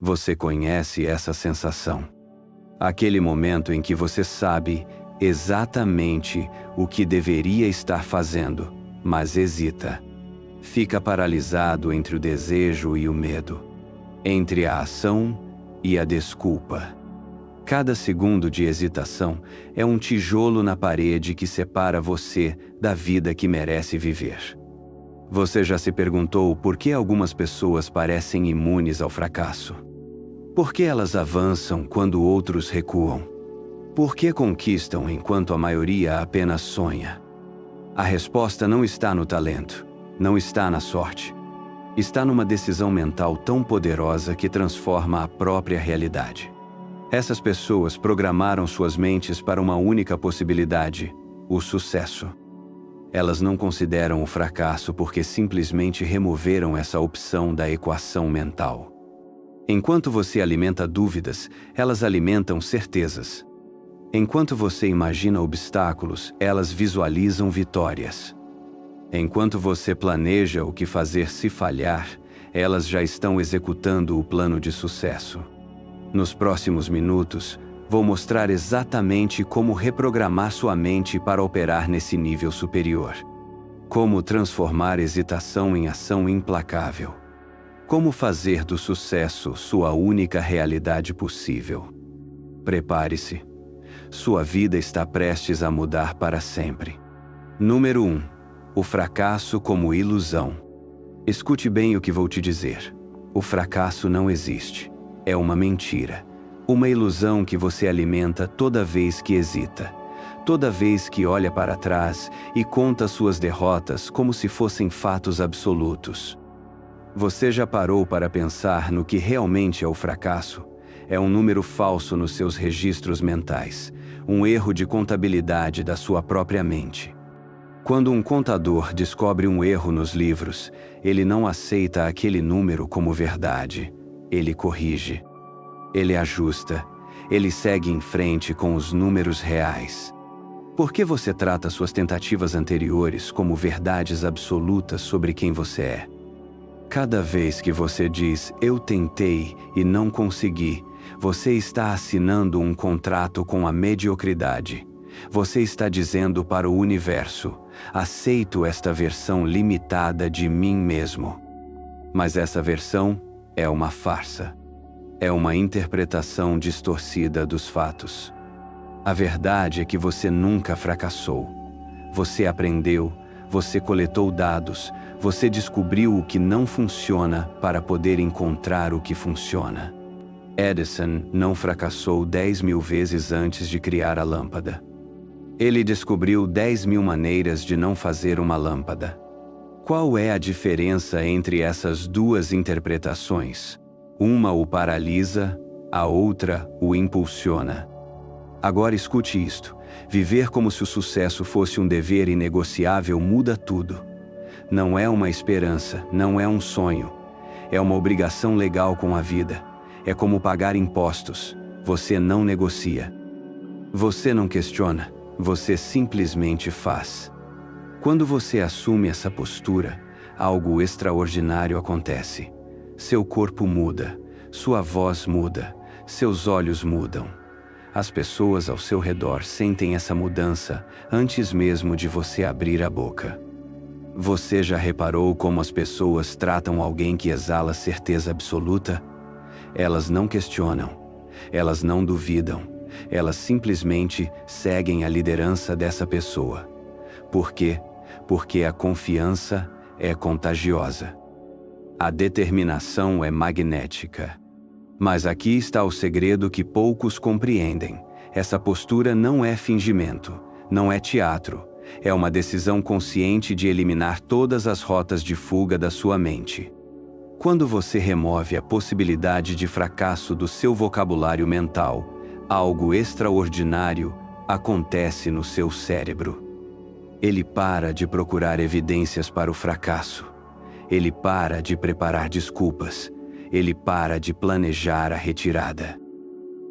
Você conhece essa sensação? Aquele momento em que você sabe exatamente o que deveria estar fazendo, mas hesita. Fica paralisado entre o desejo e o medo, entre a ação e a desculpa. Cada segundo de hesitação é um tijolo na parede que separa você da vida que merece viver. Você já se perguntou por que algumas pessoas parecem imunes ao fracasso? Por que elas avançam quando outros recuam? Por que conquistam enquanto a maioria apenas sonha? A resposta não está no talento, não está na sorte. Está numa decisão mental tão poderosa que transforma a própria realidade. Essas pessoas programaram suas mentes para uma única possibilidade: o sucesso. Elas não consideram o fracasso porque simplesmente removeram essa opção da equação mental. Enquanto você alimenta dúvidas, elas alimentam certezas. Enquanto você imagina obstáculos, elas visualizam vitórias. Enquanto você planeja o que fazer se falhar, elas já estão executando o plano de sucesso. Nos próximos minutos, vou mostrar exatamente como reprogramar sua mente para operar nesse nível superior. Como transformar hesitação em ação implacável. Como fazer do sucesso sua única realidade possível. Prepare-se. Sua vida está prestes a mudar para sempre. Número 1. O fracasso como ilusão. Escute bem o que vou te dizer. O fracasso não existe. É uma mentira. Uma ilusão que você alimenta toda vez que hesita. Toda vez que olha para trás e conta suas derrotas como se fossem fatos absolutos. Você já parou para pensar no que realmente é o fracasso? É um número falso nos seus registros mentais, um erro de contabilidade da sua própria mente. Quando um contador descobre um erro nos livros, ele não aceita aquele número como verdade. Ele corrige. Ele ajusta. Ele segue em frente com os números reais. Por que você trata suas tentativas anteriores como verdades absolutas sobre quem você é? Cada vez que você diz, eu tentei e não consegui, você está assinando um contrato com a mediocridade. Você está dizendo para o universo, aceito esta versão limitada de mim mesmo. Mas essa versão é uma farsa. É uma interpretação distorcida dos fatos. A verdade é que você nunca fracassou. Você aprendeu, você coletou dados, você descobriu o que não funciona para poder encontrar o que funciona. Edison não fracassou 10.000 vezes antes de criar a lâmpada. Ele descobriu 10.000 maneiras de não fazer uma lâmpada. Qual é a diferença entre essas duas interpretações? Uma o paralisa, a outra o impulsiona. Agora escute isto. Viver como se o sucesso fosse um dever inegociável muda tudo. Não é uma esperança, não é um sonho. É uma obrigação legal com a vida. É como pagar impostos. Você não negocia. Você não questiona. Você simplesmente faz. Quando você assume essa postura, algo extraordinário acontece. Seu corpo muda, sua voz muda, seus olhos mudam. As pessoas ao seu redor sentem essa mudança antes mesmo de você abrir a boca. Você já reparou como as pessoas tratam alguém que exala certeza absoluta? Elas não questionam, elas não duvidam, elas simplesmente seguem a liderança dessa pessoa. Por quê? Porque a confiança é contagiosa. A determinação é magnética. Mas aqui está o segredo que poucos compreendem. Essa postura não é fingimento, não é teatro. É uma decisão consciente de eliminar todas as rotas de fuga da sua mente. Quando você remove a possibilidade de fracasso do seu vocabulário mental, algo extraordinário acontece no seu cérebro. Ele para de procurar evidências para o fracasso. Ele para de preparar desculpas. Ele para de planejar a retirada.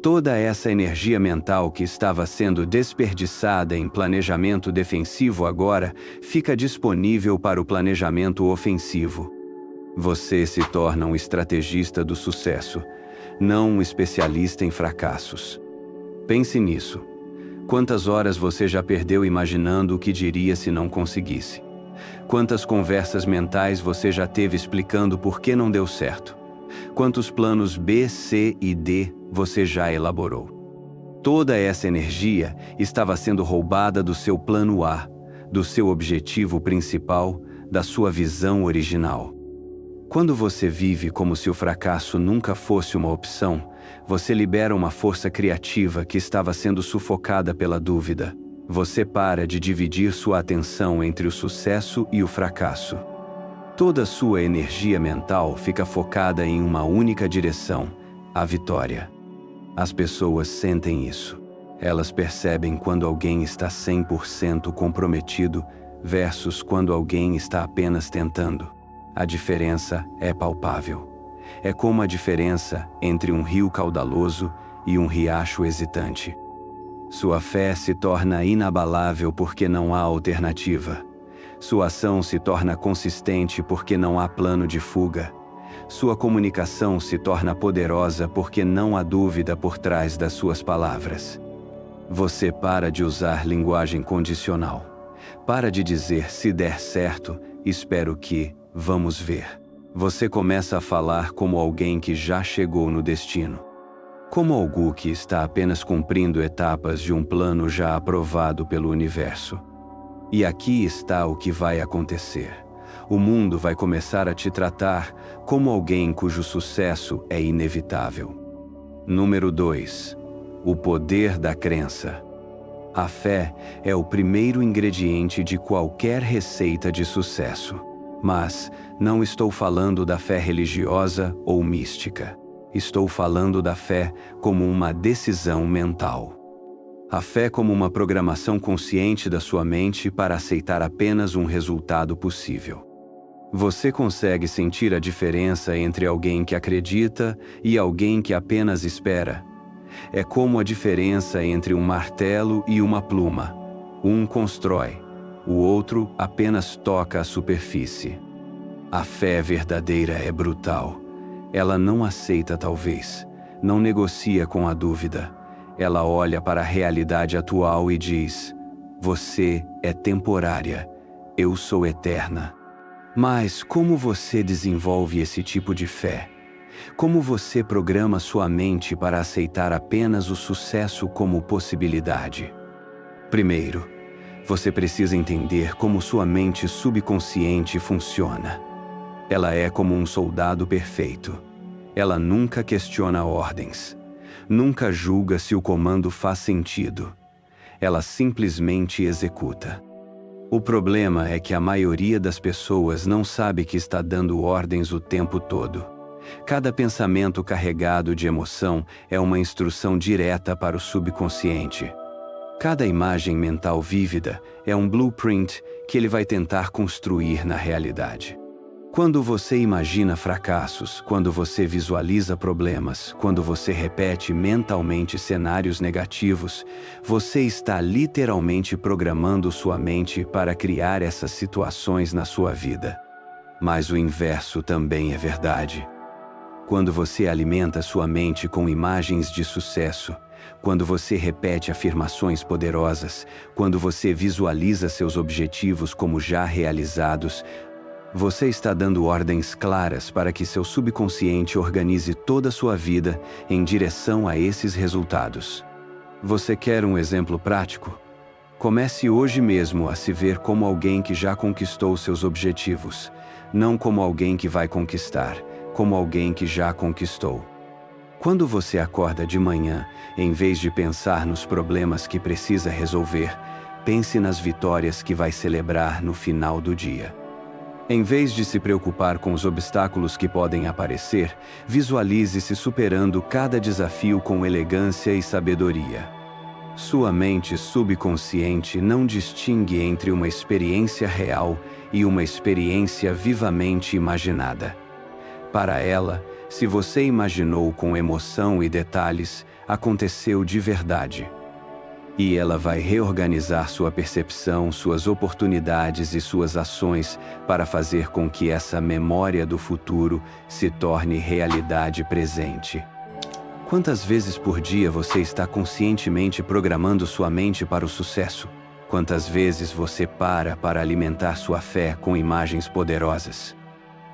Toda essa energia mental que estava sendo desperdiçada em planejamento defensivo agora fica disponível para o planejamento ofensivo. Você se torna um estrategista do sucesso. não um especialista em fracassos. Pense nisso. Quantas horas você já perdeu imaginando o que diria se não conseguisse? Quantas conversas mentais você já teve explicando por que não deu certo? Quantos planos B, C e D você já elaborou? Toda essa energia estava sendo roubada do seu plano A, do seu objetivo principal, da sua visão original. Quando você vive como se o fracasso nunca fosse uma opção, você libera uma força criativa que estava sendo sufocada pela dúvida. Você para de dividir sua atenção entre o sucesso e o fracasso. Toda sua energia mental fica focada em uma única direção, a vitória. As pessoas sentem isso. Elas percebem quando alguém está 100% comprometido versus quando alguém está apenas tentando. A diferença é palpável. É como a diferença entre um rio caudaloso e um riacho hesitante. Sua fé se torna inabalável porque não há alternativa. Sua ação se torna consistente porque não há plano de fuga. Sua comunicação se torna poderosa porque não há dúvida por trás das suas palavras. Você para de usar linguagem condicional. Para de dizer se der certo, espero que, vamos ver. Você começa a falar como alguém que já chegou no destino. Como algo que está apenas cumprindo etapas de um plano já aprovado pelo universo. E aqui está o que vai acontecer. O mundo vai começar a te tratar como alguém cujo sucesso é inevitável. Número 2. O poder da crença. A fé é o primeiro ingrediente de qualquer receita de sucesso. Mas não estou falando da fé religiosa ou mística. Estou falando da fé como uma decisão mental. A fé como uma programação consciente da sua mente para aceitar apenas um resultado possível. Você consegue sentir a diferença entre alguém que acredita e alguém que apenas espera. É como a diferença entre um martelo e uma pluma. Um constrói, o outro apenas toca a superfície. A fé verdadeira é brutal. Ela não aceita talvez, não negocia com a dúvida. Ela olha para a realidade atual e diz: você é temporária, eu sou eterna. Mas como você desenvolve esse tipo de fé? Como você programa sua mente para aceitar apenas o sucesso como possibilidade? Primeiro, você precisa entender como sua mente subconsciente funciona. Ela é como um soldado perfeito. Ela nunca questiona ordens. Nunca julga se o comando faz sentido. Ela simplesmente executa. O problema é que a maioria das pessoas não sabe que está dando ordens o tempo todo. Cada pensamento carregado de emoção é uma instrução direta para o subconsciente. Cada imagem mental vívida é um blueprint que ele vai tentar construir na realidade. Quando você imagina fracassos, quando você visualiza problemas, quando você repete mentalmente cenários negativos, você está literalmente programando sua mente para criar essas situações na sua vida. Mas o inverso também é verdade. Quando você alimenta sua mente com imagens de sucesso, quando você repete afirmações poderosas, quando você visualiza seus objetivos como já realizados, você está dando ordens claras para que seu subconsciente organize toda a sua vida em direção a esses resultados. Você quer um exemplo prático? Comece hoje mesmo a se ver como alguém que já conquistou seus objetivos, não como alguém que vai conquistar, como alguém que já conquistou. Quando você acorda de manhã, em vez de pensar nos problemas que precisa resolver, pense nas vitórias que vai celebrar no final do dia. Em vez de se preocupar com os obstáculos que podem aparecer, visualize-se superando cada desafio com elegância e sabedoria. Sua mente subconsciente não distingue entre uma experiência real e uma experiência vivamente imaginada. Para ela, se você imaginou com emoção e detalhes, aconteceu de verdade. E ela vai reorganizar sua percepção, suas oportunidades e suas ações para fazer com que essa memória do futuro se torne realidade presente. Quantas vezes por dia você está conscientemente programando sua mente para o sucesso? Quantas vezes você para alimentar sua fé com imagens poderosas?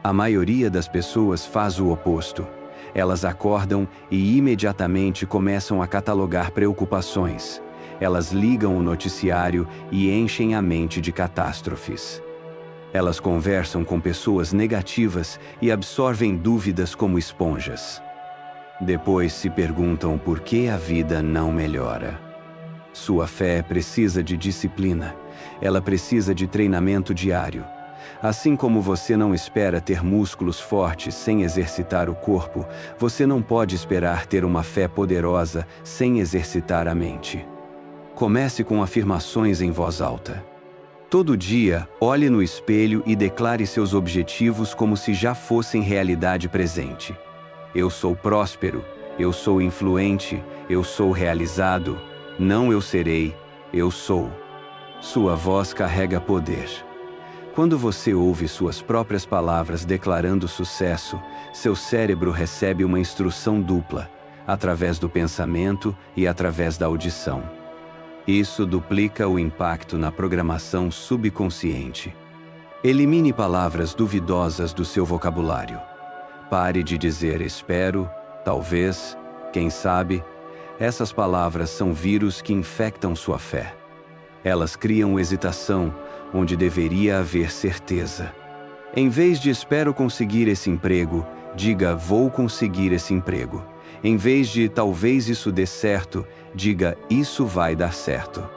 A maioria das pessoas faz o oposto. Elas acordam e imediatamente começam a catalogar preocupações. Elas ligam o noticiário e enchem a mente de catástrofes. Elas conversam com pessoas negativas e absorvem dúvidas como esponjas. Depois se perguntam por que a vida não melhora. Sua fé precisa de disciplina. Ela precisa de treinamento diário. Assim como você não espera ter músculos fortes sem exercitar o corpo, você não pode esperar ter uma fé poderosa sem exercitar a mente. Comece com afirmações em voz alta. Todo dia, olhe no espelho e declare seus objetivos como se já fossem realidade presente. Eu sou próspero, eu sou influente, eu sou realizado. Não eu serei, eu sou. Sua voz carrega poder. Quando você ouve suas próprias palavras declarando sucesso, seu cérebro recebe uma instrução dupla, através do pensamento e através da audição. Isso duplica o impacto na programação subconsciente. Elimine palavras duvidosas do seu vocabulário. Pare de dizer espero, talvez, quem sabe. Essas palavras são vírus que infectam sua fé. Elas criam hesitação, onde deveria haver certeza. Em vez de espero conseguir esse emprego, diga vou conseguir esse emprego. Em vez de talvez isso dê certo, diga isso vai dar certo.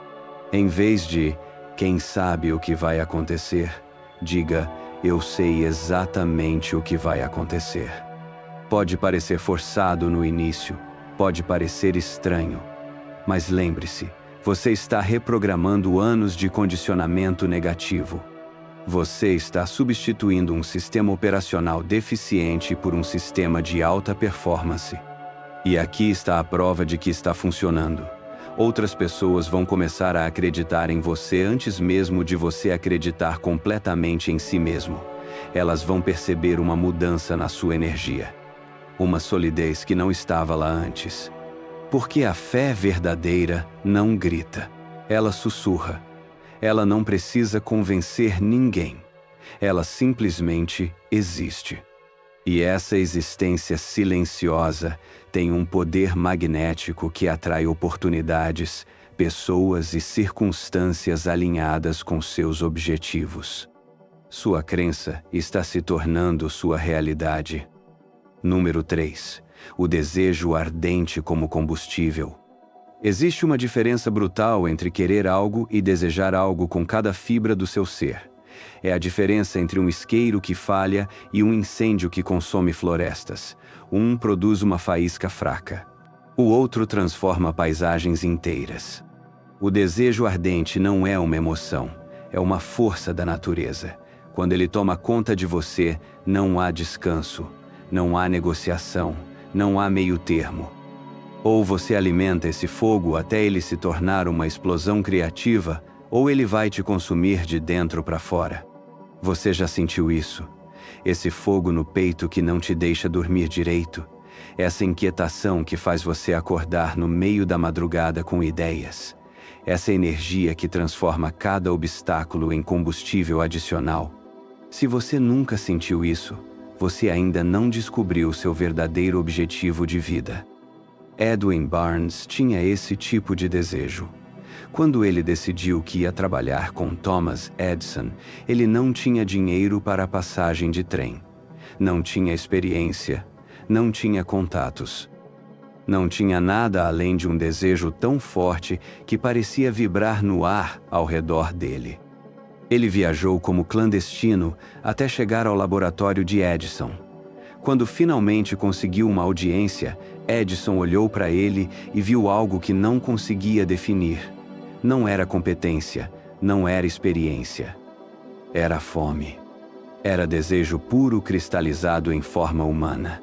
Em vez de quem sabe o que vai acontecer, diga eu sei exatamente o que vai acontecer. Pode parecer forçado no início, pode parecer estranho, mas lembre-se, você está reprogramando anos de condicionamento negativo. Você está substituindo um sistema operacional deficiente por um sistema de alta performance. E aqui está a prova de que está funcionando. Outras pessoas vão começar a acreditar em você antes mesmo de você acreditar completamente em si mesmo. Elas vão perceber uma mudança na sua energia. Uma solidez que não estava lá antes. Porque a fé verdadeira não grita. Ela sussurra. Ela não precisa convencer ninguém. Ela simplesmente existe. E essa existência silenciosa tem um poder magnético que atrai oportunidades, pessoas e circunstâncias alinhadas com seus objetivos. Sua crença está se tornando sua realidade. Número 3. O desejo ardente como combustível. Existe uma diferença brutal entre querer algo e desejar algo com cada fibra do seu ser. É a diferença entre um isqueiro que falha e um incêndio que consome florestas. Um produz uma faísca fraca. O outro transforma paisagens inteiras. O desejo ardente não é uma emoção, é uma força da natureza. Quando ele toma conta de você, não há descanso, não há negociação, não há meio termo. Ou você alimenta esse fogo até ele se tornar uma explosão criativa, ou ele vai te consumir de dentro para fora. Você já sentiu isso? Esse fogo no peito que não te deixa dormir direito? Essa inquietação que faz você acordar no meio da madrugada com ideias? Essa energia que transforma cada obstáculo em combustível adicional? Se você nunca sentiu isso, você ainda não descobriu seu verdadeiro objetivo de vida. Edwin Barnes tinha esse tipo de desejo. Quando ele decidiu que ia trabalhar com Thomas Edison, ele não tinha dinheiro para a passagem de trem. Não tinha experiência, não tinha contatos. Não tinha nada além de um desejo tão forte que parecia vibrar no ar ao redor dele. Ele viajou como clandestino até chegar ao laboratório de Edison. Quando finalmente conseguiu uma audiência, Edison olhou para ele e viu algo que não conseguia definir. Não era competência, não era experiência. Era fome. Era desejo puro cristalizado em forma humana.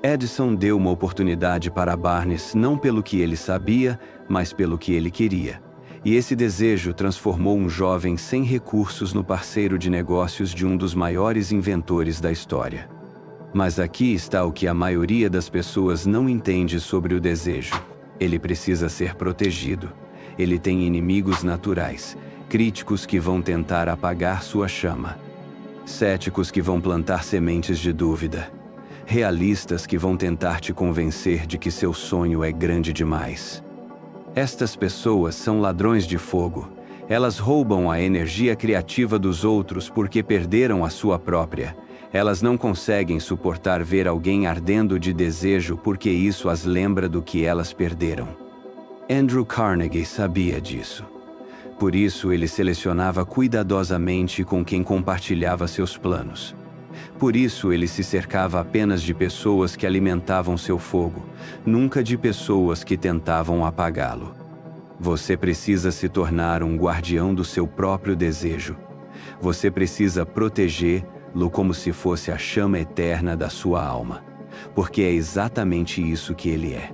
Edison deu uma oportunidade para Barnes não pelo que ele sabia, mas pelo que ele queria. E esse desejo transformou um jovem sem recursos no parceiro de negócios de um dos maiores inventores da história. Mas aqui está o que a maioria das pessoas não entende sobre o desejo. Ele precisa ser protegido. Ele tem inimigos naturais, críticos que vão tentar apagar sua chama, céticos que vão plantar sementes de dúvida, realistas que vão tentar te convencer de que seu sonho é grande demais. Estas pessoas são ladrões de fogo. Elas roubam a energia criativa dos outros porque perderam a sua própria. Elas não conseguem suportar ver alguém ardendo de desejo porque isso as lembra do que elas perderam. Andrew Carnegie sabia disso. Por isso ele selecionava cuidadosamente com quem compartilhava seus planos. Por isso ele se cercava apenas de pessoas que alimentavam seu fogo, nunca de pessoas que tentavam apagá-lo. Você precisa se tornar um guardião do seu próprio desejo. Você precisa protegê-lo como se fosse a chama eterna da sua alma, porque é exatamente isso que ele é.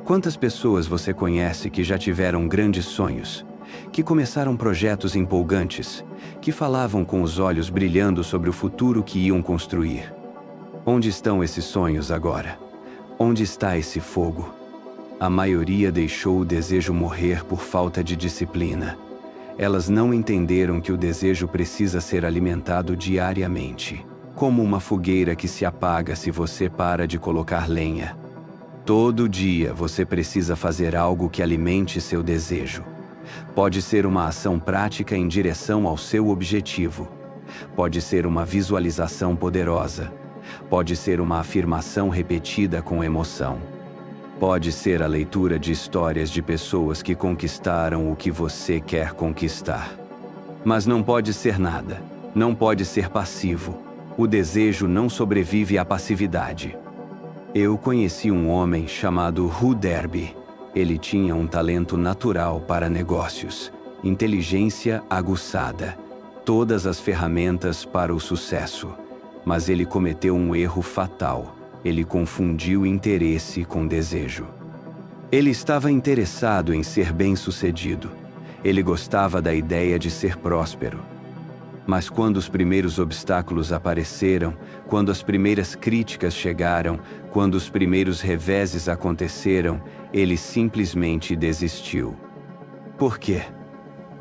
Quantas pessoas você conhece que já tiveram grandes sonhos, que começaram projetos empolgantes, que falavam com os olhos brilhando sobre o futuro que iam construir? Onde estão esses sonhos agora? Onde está esse fogo? A maioria deixou o desejo morrer por falta de disciplina. Elas não entenderam que o desejo precisa ser alimentado diariamente, como uma fogueira que se apaga se você para de colocar lenha. Todo dia você precisa fazer algo que alimente seu desejo. Pode ser uma ação prática em direção ao seu objetivo. Pode ser uma visualização poderosa. Pode ser uma afirmação repetida com emoção. Pode ser a leitura de histórias de pessoas que conquistaram o que você quer conquistar. Mas não pode ser nada. Não pode ser passivo. O desejo não sobrevive à passividade. Eu conheci um homem chamado Hugh Derby. Ele tinha um talento natural para negócios, inteligência aguçada, todas as ferramentas para o sucesso. Mas ele cometeu um erro fatal. Ele confundiu interesse com desejo. Ele estava interessado em ser bem-sucedido. Ele gostava da ideia de ser próspero. Mas quando os primeiros obstáculos apareceram, quando as primeiras críticas chegaram, quando os primeiros reveses aconteceram, ele simplesmente desistiu. Por quê?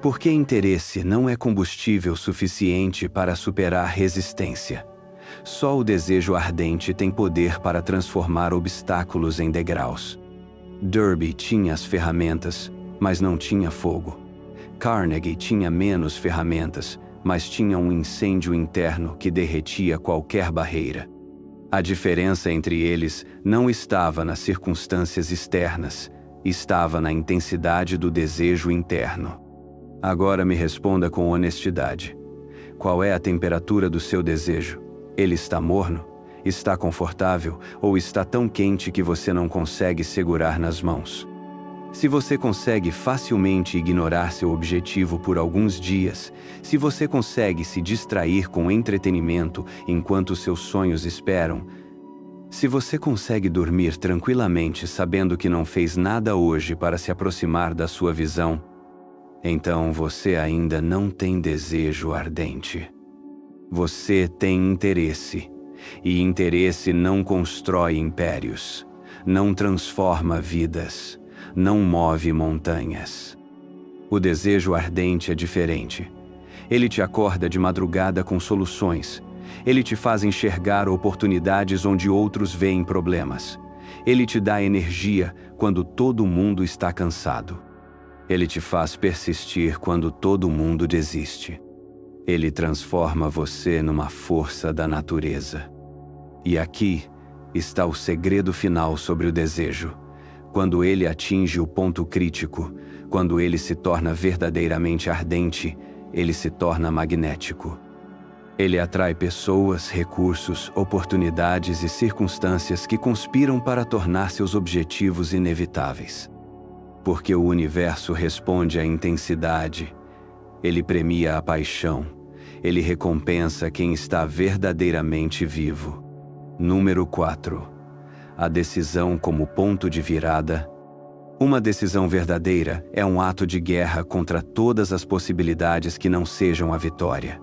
Porque interesse não é combustível suficiente para superar resistência. Só o desejo ardente tem poder para transformar obstáculos em degraus. Derby tinha as ferramentas, mas não tinha fogo. Carnegie tinha menos ferramentas, mas tinha um incêndio interno que derretia qualquer barreira. A diferença entre eles não estava nas circunstâncias externas, estava na intensidade do desejo interno. Agora me responda com honestidade. Qual é a temperatura do seu desejo? Ele está morno? Está confortável? Ou está tão quente que você não consegue segurar nas mãos? Se você consegue facilmente ignorar seu objetivo por alguns dias, se você consegue se distrair com entretenimento enquanto seus sonhos esperam, se você consegue dormir tranquilamente sabendo que não fez nada hoje para se aproximar da sua visão, então você ainda não tem desejo ardente. Você tem interesse, e interesse não constrói impérios, não transforma vidas, não move montanhas. O desejo ardente é diferente. Ele te acorda de madrugada com soluções. Ele te faz enxergar oportunidades onde outros veem problemas. Ele te dá energia quando todo mundo está cansado. Ele te faz persistir quando todo mundo desiste. Ele transforma você numa força da natureza. E aqui está o segredo final sobre o desejo. Quando ele atinge o ponto crítico, quando ele se torna verdadeiramente ardente, ele se torna magnético. Ele atrai pessoas, recursos, oportunidades e circunstâncias que conspiram para tornar seus objetivos inevitáveis. Porque o universo responde à intensidade, ele premia a paixão, ele recompensa quem está verdadeiramente vivo. Número 4. A decisão como ponto de virada. Uma decisão verdadeira é um ato de guerra contra todas as possibilidades que não sejam a vitória.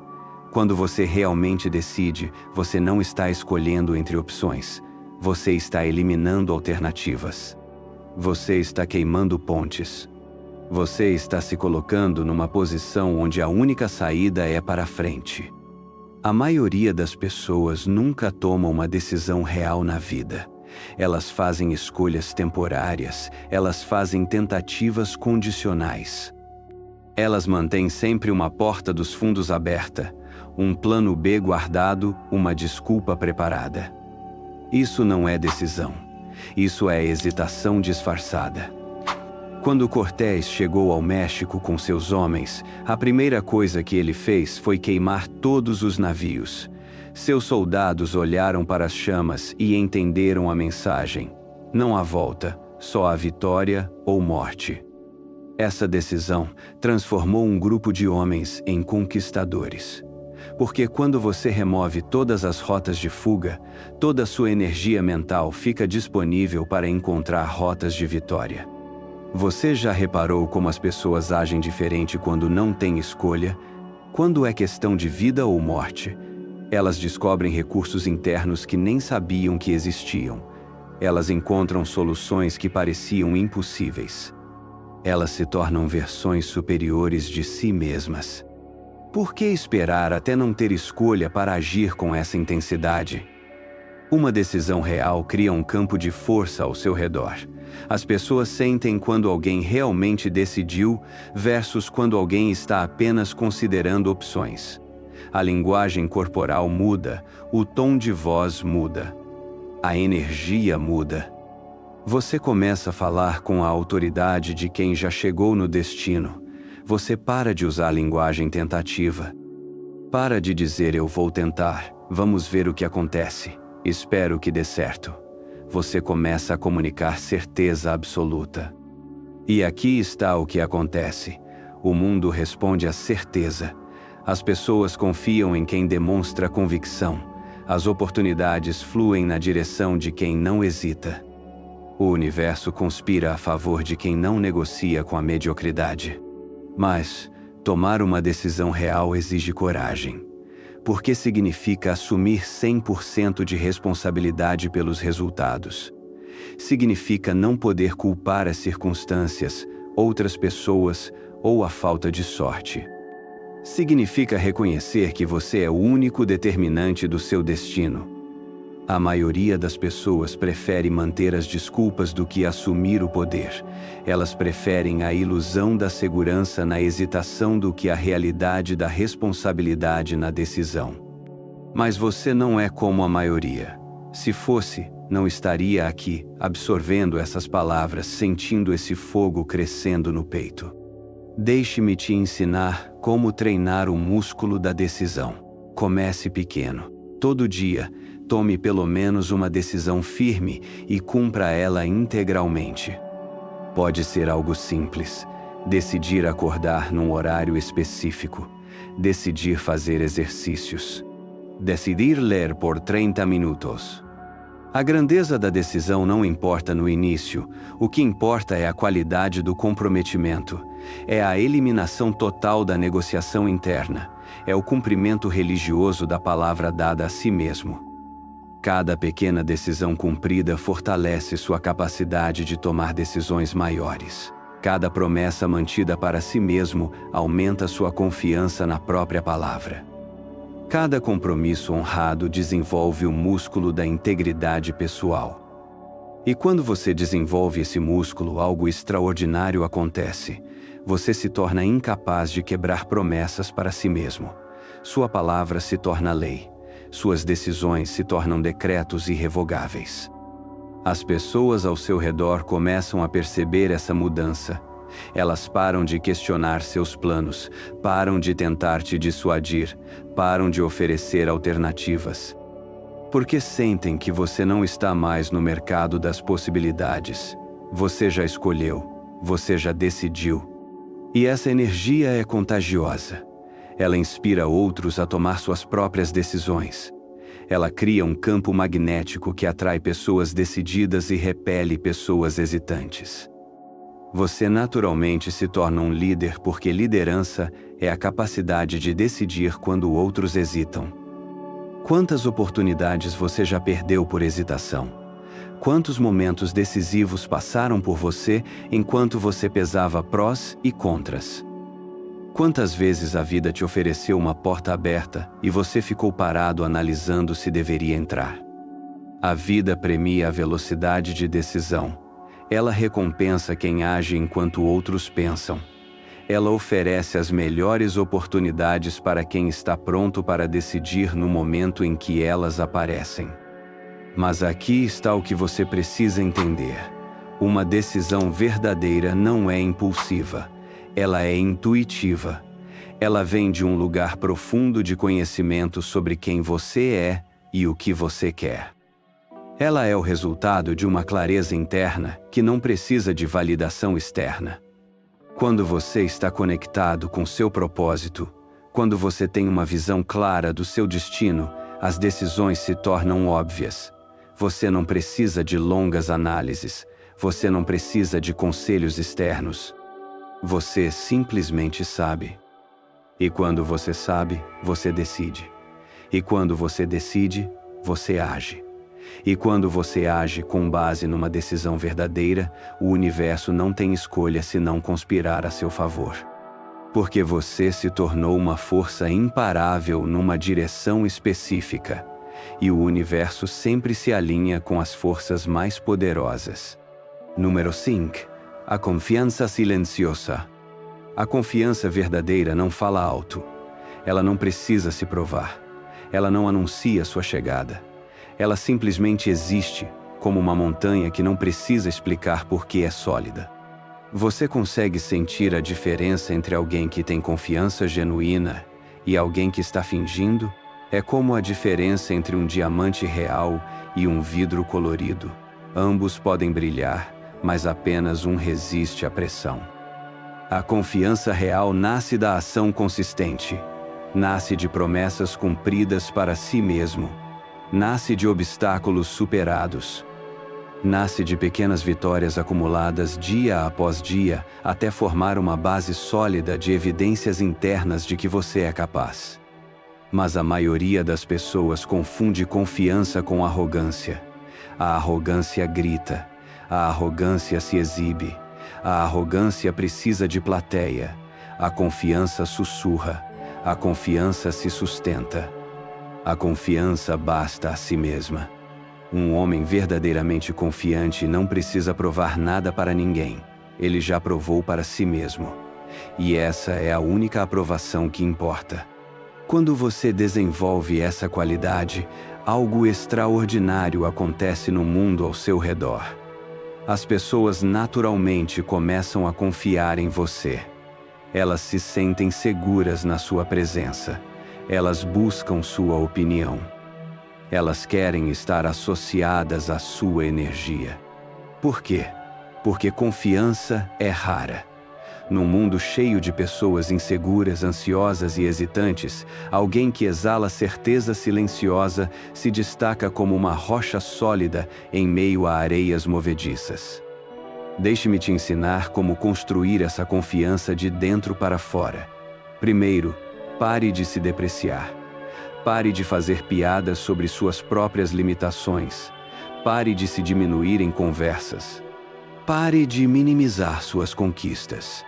Quando você realmente decide, você não está escolhendo entre opções. Você está eliminando alternativas. Você está queimando pontes. Você está se colocando numa posição onde a única saída é para frente. A maioria das pessoas nunca toma uma decisão real na vida. Elas fazem escolhas temporárias, elas fazem tentativas condicionais. Elas mantêm sempre uma porta dos fundos aberta, um plano B guardado, uma desculpa preparada. Isso não é decisão. Isso é hesitação disfarçada. Quando Cortés chegou ao México com seus homens, a primeira coisa que ele fez foi queimar todos os navios. Seus soldados olharam para as chamas e entenderam a mensagem. Não há volta, só a vitória ou morte. Essa decisão transformou um grupo de homens em conquistadores. Porque quando você remove todas as rotas de fuga, toda a sua energia mental fica disponível para encontrar rotas de vitória. Você já reparou como as pessoas agem diferente quando não têm escolha? Quando é questão de vida ou morte? Elas descobrem recursos internos que nem sabiam que existiam. Elas encontram soluções que pareciam impossíveis. Elas se tornam versões superiores de si mesmas. Por que esperar até não ter escolha para agir com essa intensidade? Uma decisão real cria um campo de força ao seu redor. As pessoas sentem quando alguém realmente decidiu versus quando alguém está apenas considerando opções. A linguagem corporal muda, o tom de voz muda. A energia muda. Você começa a falar com a autoridade de quem já chegou no destino. Você para de usar a linguagem tentativa. Para de dizer eu vou tentar, vamos ver o que acontece. Espero que dê certo. Você começa a comunicar certeza absoluta. E aqui está o que acontece. O mundo responde à certeza. As pessoas confiam em quem demonstra convicção. As oportunidades fluem na direção de quem não hesita. O universo conspira a favor de quem não negocia com a mediocridade. Mas tomar uma decisão real exige coragem. Porque significa assumir 100% de responsabilidade pelos resultados. Significa não poder culpar as circunstâncias, outras pessoas ou a falta de sorte. Significa reconhecer que você é o único determinante do seu destino. A maioria das pessoas prefere manter as desculpas do que assumir o poder. Elas preferem a ilusão da segurança na hesitação do que a realidade da responsabilidade na decisão. Mas você não é como a maioria. Se fosse, não estaria aqui, absorvendo essas palavras, sentindo esse fogo crescendo no peito. Deixe-me te ensinar como treinar o músculo da decisão. Comece pequeno. Todo dia, tome pelo menos uma decisão firme e cumpra ela integralmente. Pode ser algo simples. Decidir acordar num horário específico. Decidir fazer exercícios. Decidir ler por 30 minutos. A grandeza da decisão não importa no início. O que importa é a qualidade do comprometimento. É a eliminação total da negociação interna. É o cumprimento religioso da palavra dada a si mesmo. Cada pequena decisão cumprida fortalece sua capacidade de tomar decisões maiores. Cada promessa mantida para si mesmo aumenta sua confiança na própria palavra. Cada compromisso honrado desenvolve o músculo da integridade pessoal. E quando você desenvolve esse músculo, algo extraordinário acontece. Você se torna incapaz de quebrar promessas para si mesmo. Sua palavra se torna lei. Suas decisões se tornam decretos irrevogáveis. As pessoas ao seu redor começam a perceber essa mudança. Elas param de questionar seus planos, param de tentar te dissuadir, param de oferecer alternativas. Porque sentem que você não está mais no mercado das possibilidades. Você já escolheu, você já decidiu. E essa energia é contagiosa. Ela inspira outros a tomar suas próprias decisões. Ela cria um campo magnético que atrai pessoas decididas e repele pessoas hesitantes. Você naturalmente se torna um líder porque liderança é a capacidade de decidir quando outros hesitam. Quantas oportunidades você já perdeu por hesitação? Quantos momentos decisivos passaram por você enquanto você pesava prós e contras? Quantas vezes a vida te ofereceu uma porta aberta e você ficou parado analisando se deveria entrar? A vida premia a velocidade de decisão. Ela recompensa quem age enquanto outros pensam. Ela oferece as melhores oportunidades para quem está pronto para decidir no momento em que elas aparecem. Mas aqui está o que você precisa entender. Uma decisão verdadeira não é impulsiva. Ela é intuitiva. Ela vem de um lugar profundo de conhecimento sobre quem você é e o que você quer. Ela é o resultado de uma clareza interna que não precisa de validação externa. Quando você está conectado com seu propósito, quando você tem uma visão clara do seu destino, as decisões se tornam óbvias. Você não precisa de longas análises. Você não precisa de conselhos externos. Você simplesmente sabe. E quando você sabe, você decide. E quando você decide, você age. E quando você age com base numa decisão verdadeira, o universo não tem escolha senão conspirar a seu favor. Porque você se tornou uma força imparável numa direção específica. E o universo sempre se alinha com as forças mais poderosas. Número 5. A confiança silenciosa. A confiança verdadeira não fala alto. Ela não precisa se provar. Ela não anuncia sua chegada. Ela simplesmente existe, como uma montanha que não precisa explicar por que é sólida. Você consegue sentir a diferença entre alguém que tem confiança genuína e alguém que está fingindo? É como a diferença entre um diamante real e um vidro colorido. Ambos podem brilhar, mas apenas um resiste à pressão. A confiança real nasce da ação consistente. Nasce de promessas cumpridas para si mesmo. Nasce de obstáculos superados. Nasce de pequenas vitórias acumuladas dia após dia até formar uma base sólida de evidências internas de que você é capaz. Mas a maioria das pessoas confunde confiança com arrogância. A arrogância grita. A arrogância se exibe. A arrogância precisa de plateia. A confiança sussurra. A confiança se sustenta. A confiança basta a si mesma. Um homem verdadeiramente confiante não precisa provar nada para ninguém. Ele já provou para si mesmo. E essa é a única aprovação que importa. Quando você desenvolve essa qualidade, algo extraordinário acontece no mundo ao seu redor. As pessoas naturalmente começam a confiar em você. Elas se sentem seguras na sua presença. Elas buscam sua opinião. Elas querem estar associadas à sua energia. Por quê? Porque confiança é rara. Num mundo cheio de pessoas inseguras, ansiosas e hesitantes, alguém que exala certeza silenciosa se destaca como uma rocha sólida em meio a areias movediças. Deixe-me te ensinar como construir essa confiança de dentro para fora. Primeiro, pare de se depreciar. Pare de fazer piadas sobre suas próprias limitações. Pare de se diminuir em conversas. Pare de minimizar suas conquistas.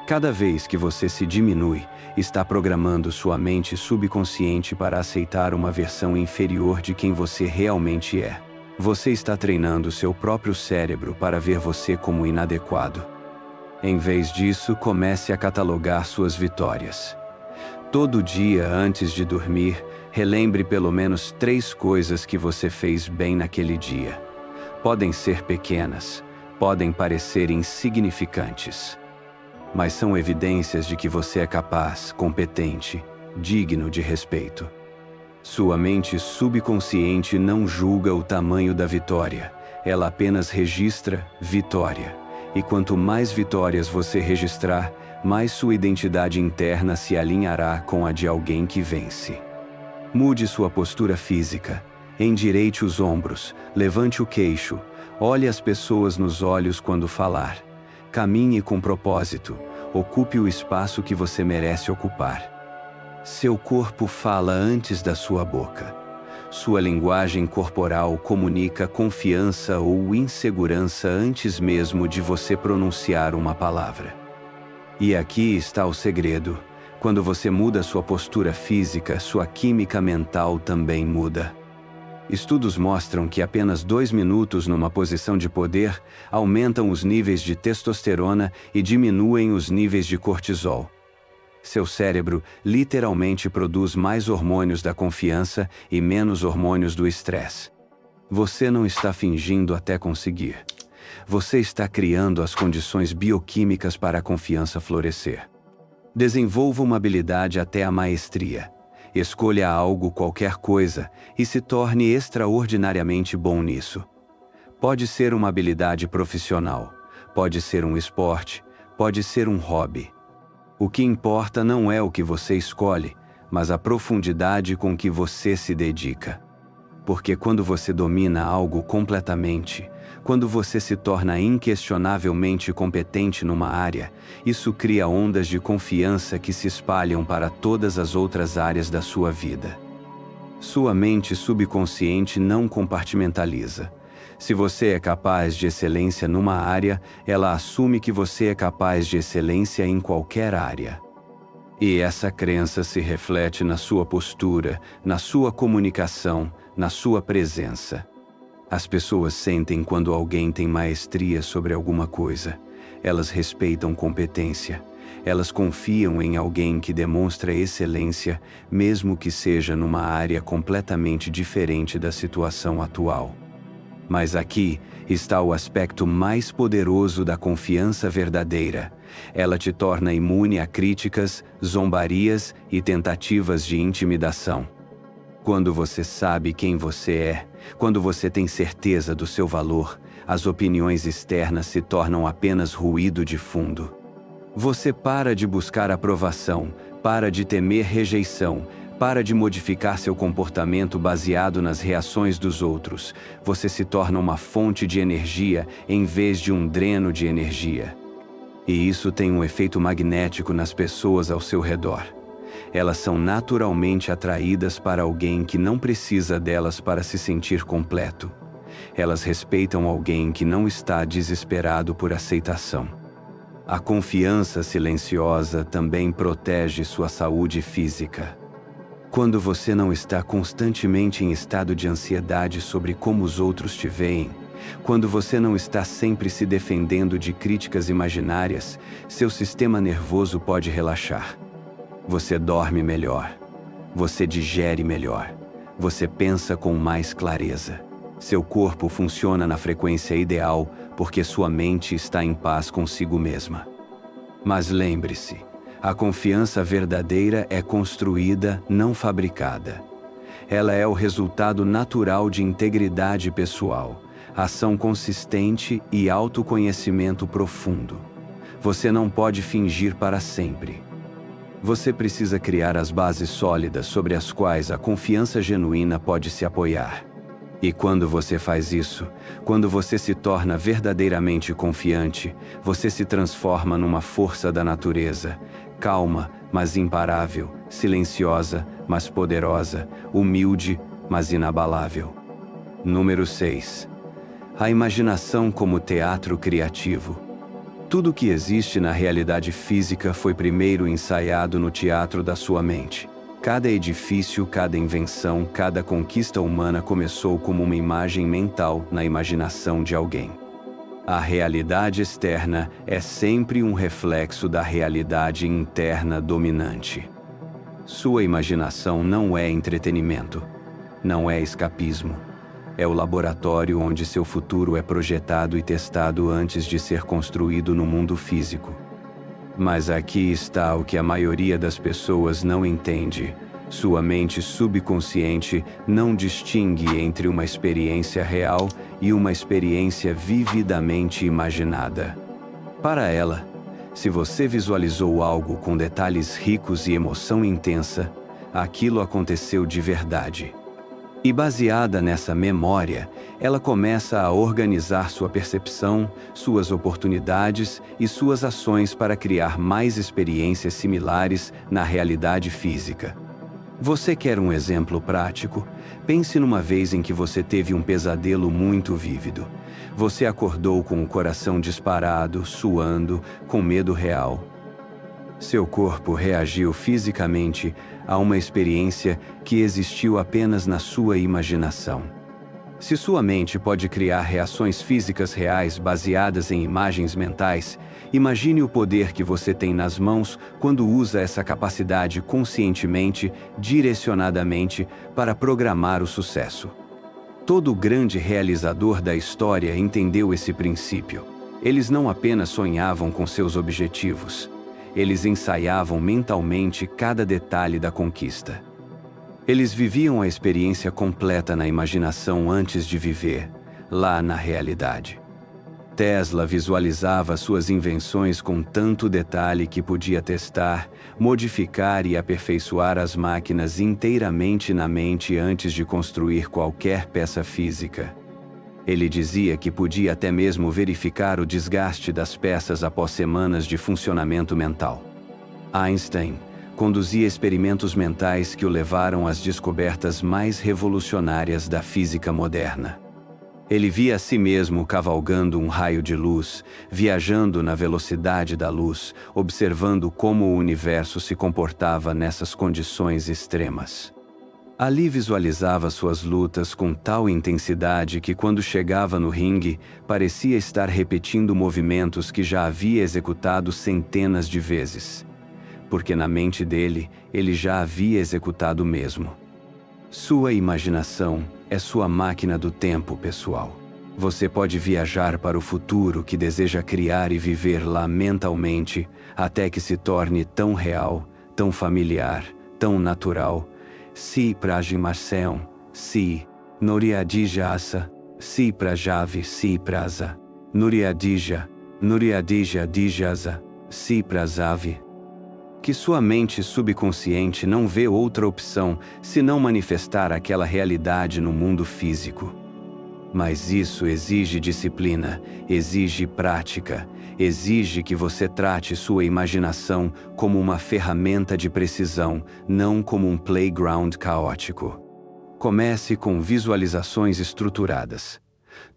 Cada vez que você se diminui, está programando sua mente subconsciente para aceitar uma versão inferior de quem você realmente é. Você está treinando seu próprio cérebro para ver você como inadequado. Em vez disso, comece a catalogar suas vitórias. Todo dia, antes de dormir, relembre pelo menos 3 coisas que você fez bem naquele dia. Podem ser pequenas, podem parecer insignificantes, mas são evidências de que você é capaz, competente, digno de respeito. Sua mente subconsciente não julga o tamanho da vitória, ela apenas registra vitória. E quanto mais vitórias você registrar, mais sua identidade interna se alinhará com a de alguém que vence. Mude sua postura física, endireite os ombros, levante o queixo, olhe as pessoas nos olhos quando falar. Caminhe com propósito, ocupe o espaço que você merece ocupar. Seu corpo fala antes da sua boca. Sua linguagem corporal comunica confiança ou insegurança antes mesmo de você pronunciar uma palavra. E aqui está o segredo: quando você muda sua postura física, sua química mental também muda. Estudos mostram que apenas 2 minutos numa posição de poder aumentam os níveis de testosterona e diminuem os níveis de cortisol. Seu cérebro literalmente produz mais hormônios da confiança e menos hormônios do estresse. Você não está fingindo até conseguir. Você está criando as condições bioquímicas para a confiança florescer. Desenvolva uma habilidade até a maestria. Escolha algo, qualquer coisa, e se torne extraordinariamente bom nisso. Pode ser uma habilidade profissional, pode ser um esporte, pode ser um hobby. O que importa não é o que você escolhe, mas a profundidade com que você se dedica. Porque quando você domina algo completamente, quando você se torna inquestionavelmente competente numa área, isso cria ondas de confiança que se espalham para todas as outras áreas da sua vida. Sua mente subconsciente não compartimentaliza. Se você é capaz de excelência numa área, ela assume que você é capaz de excelência em qualquer área. E essa crença se reflete na sua postura, na sua comunicação, na sua presença. As pessoas sentem quando alguém tem maestria sobre alguma coisa. Elas respeitam competência. Elas confiam em alguém que demonstra excelência, mesmo que seja numa área completamente diferente da situação atual. Mas aqui está o aspecto mais poderoso da confiança verdadeira. Ela te torna imune a críticas, zombarias e tentativas de intimidação. Quando você sabe quem você é, quando você tem certeza do seu valor, as opiniões externas se tornam apenas ruído de fundo. Você para de buscar aprovação, para de temer rejeição, para de modificar seu comportamento baseado nas reações dos outros. Você se torna uma fonte de energia em vez de um dreno de energia. E isso tem um efeito magnético nas pessoas ao seu redor. Elas são naturalmente atraídas para alguém que não precisa delas para se sentir completo. Elas respeitam alguém que não está desesperado por aceitação. A confiança silenciosa também protege sua saúde física. Quando você não está constantemente em estado de ansiedade sobre como os outros te veem, quando você não está sempre se defendendo de críticas imaginárias, seu sistema nervoso pode relaxar. Você dorme melhor. Você digere melhor. Você pensa com mais clareza. Seu corpo funciona na frequência ideal porque sua mente está em paz consigo mesma. Mas lembre-se, a confiança verdadeira é construída, não fabricada. Ela é o resultado natural de integridade pessoal, ação consistente e autoconhecimento profundo. Você não pode fingir para sempre. Você precisa criar as bases sólidas sobre as quais a confiança genuína pode se apoiar. E quando você faz isso, quando você se torna verdadeiramente confiante, você se transforma numa força da natureza, calma, mas imparável, silenciosa, mas poderosa, humilde, mas inabalável. Número 6. A imaginação como teatro criativo. Tudo que existe na realidade física foi primeiro ensaiado no teatro da sua mente. Cada edifício, cada invenção, cada conquista humana começou como uma imagem mental na imaginação de alguém. A realidade externa é sempre um reflexo da realidade interna dominante. Sua imaginação não é entretenimento, não é escapismo. É o laboratório onde seu futuro é projetado e testado antes de ser construído no mundo físico. Mas aqui está o que a maioria das pessoas não entende. Sua mente subconsciente não distingue entre uma experiência real e uma experiência vividamente imaginada. Para ela, se você visualizou algo com detalhes ricos e emoção intensa, aquilo aconteceu de verdade. E baseada nessa memória, ela começa a organizar sua percepção, suas oportunidades e suas ações para criar mais experiências similares na realidade física. Você quer um exemplo prático? Pense numa vez em que você teve um pesadelo muito vívido. Você acordou com o coração disparado, suando, com medo real. Seu corpo reagiu fisicamente a uma experiência que existiu apenas na sua imaginação. Se sua mente pode criar reações físicas reais baseadas em imagens mentais, imagine o poder que você tem nas mãos quando usa essa capacidade conscientemente, direcionadamente, para programar o sucesso. Todo grande realizador da história entendeu esse princípio. Eles não apenas sonhavam com seus objetivos, eles ensaiavam mentalmente cada detalhe da conquista. Eles viviam a experiência completa na imaginação antes de viver, lá na realidade. Tesla visualizava suas invenções com tanto detalhe que podia testar, modificar e aperfeiçoar as máquinas inteiramente na mente antes de construir qualquer peça física. Ele dizia que podia até mesmo verificar o desgaste das peças após semanas de funcionamento mental. Einstein conduzia experimentos mentais que o levaram às descobertas mais revolucionárias da física moderna. Ele via a si mesmo cavalgando um raio de luz, viajando na velocidade da luz, observando como o universo se comportava nessas condições extremas. Ali visualizava suas lutas com tal intensidade que quando chegava no ringue, parecia estar repetindo movimentos que já havia executado centenas de vezes. Porque na mente dele, ele já havia executado o mesmo. Sua imaginação é sua máquina do tempo, pessoal. Você pode viajar para o futuro que deseja criar e viver lá mentalmente, até que se torne tão real, tão familiar, tão natural. Si prajimarseon, si, noriadijasa, si prajave, si praza, noriadija dijaza, si prazave. Que sua mente subconsciente não vê outra opção senão manifestar aquela realidade no mundo físico. Mas isso exige disciplina, exige prática, exige que você trate sua imaginação como uma ferramenta de precisão, não como um playground caótico. Comece com visualizações estruturadas.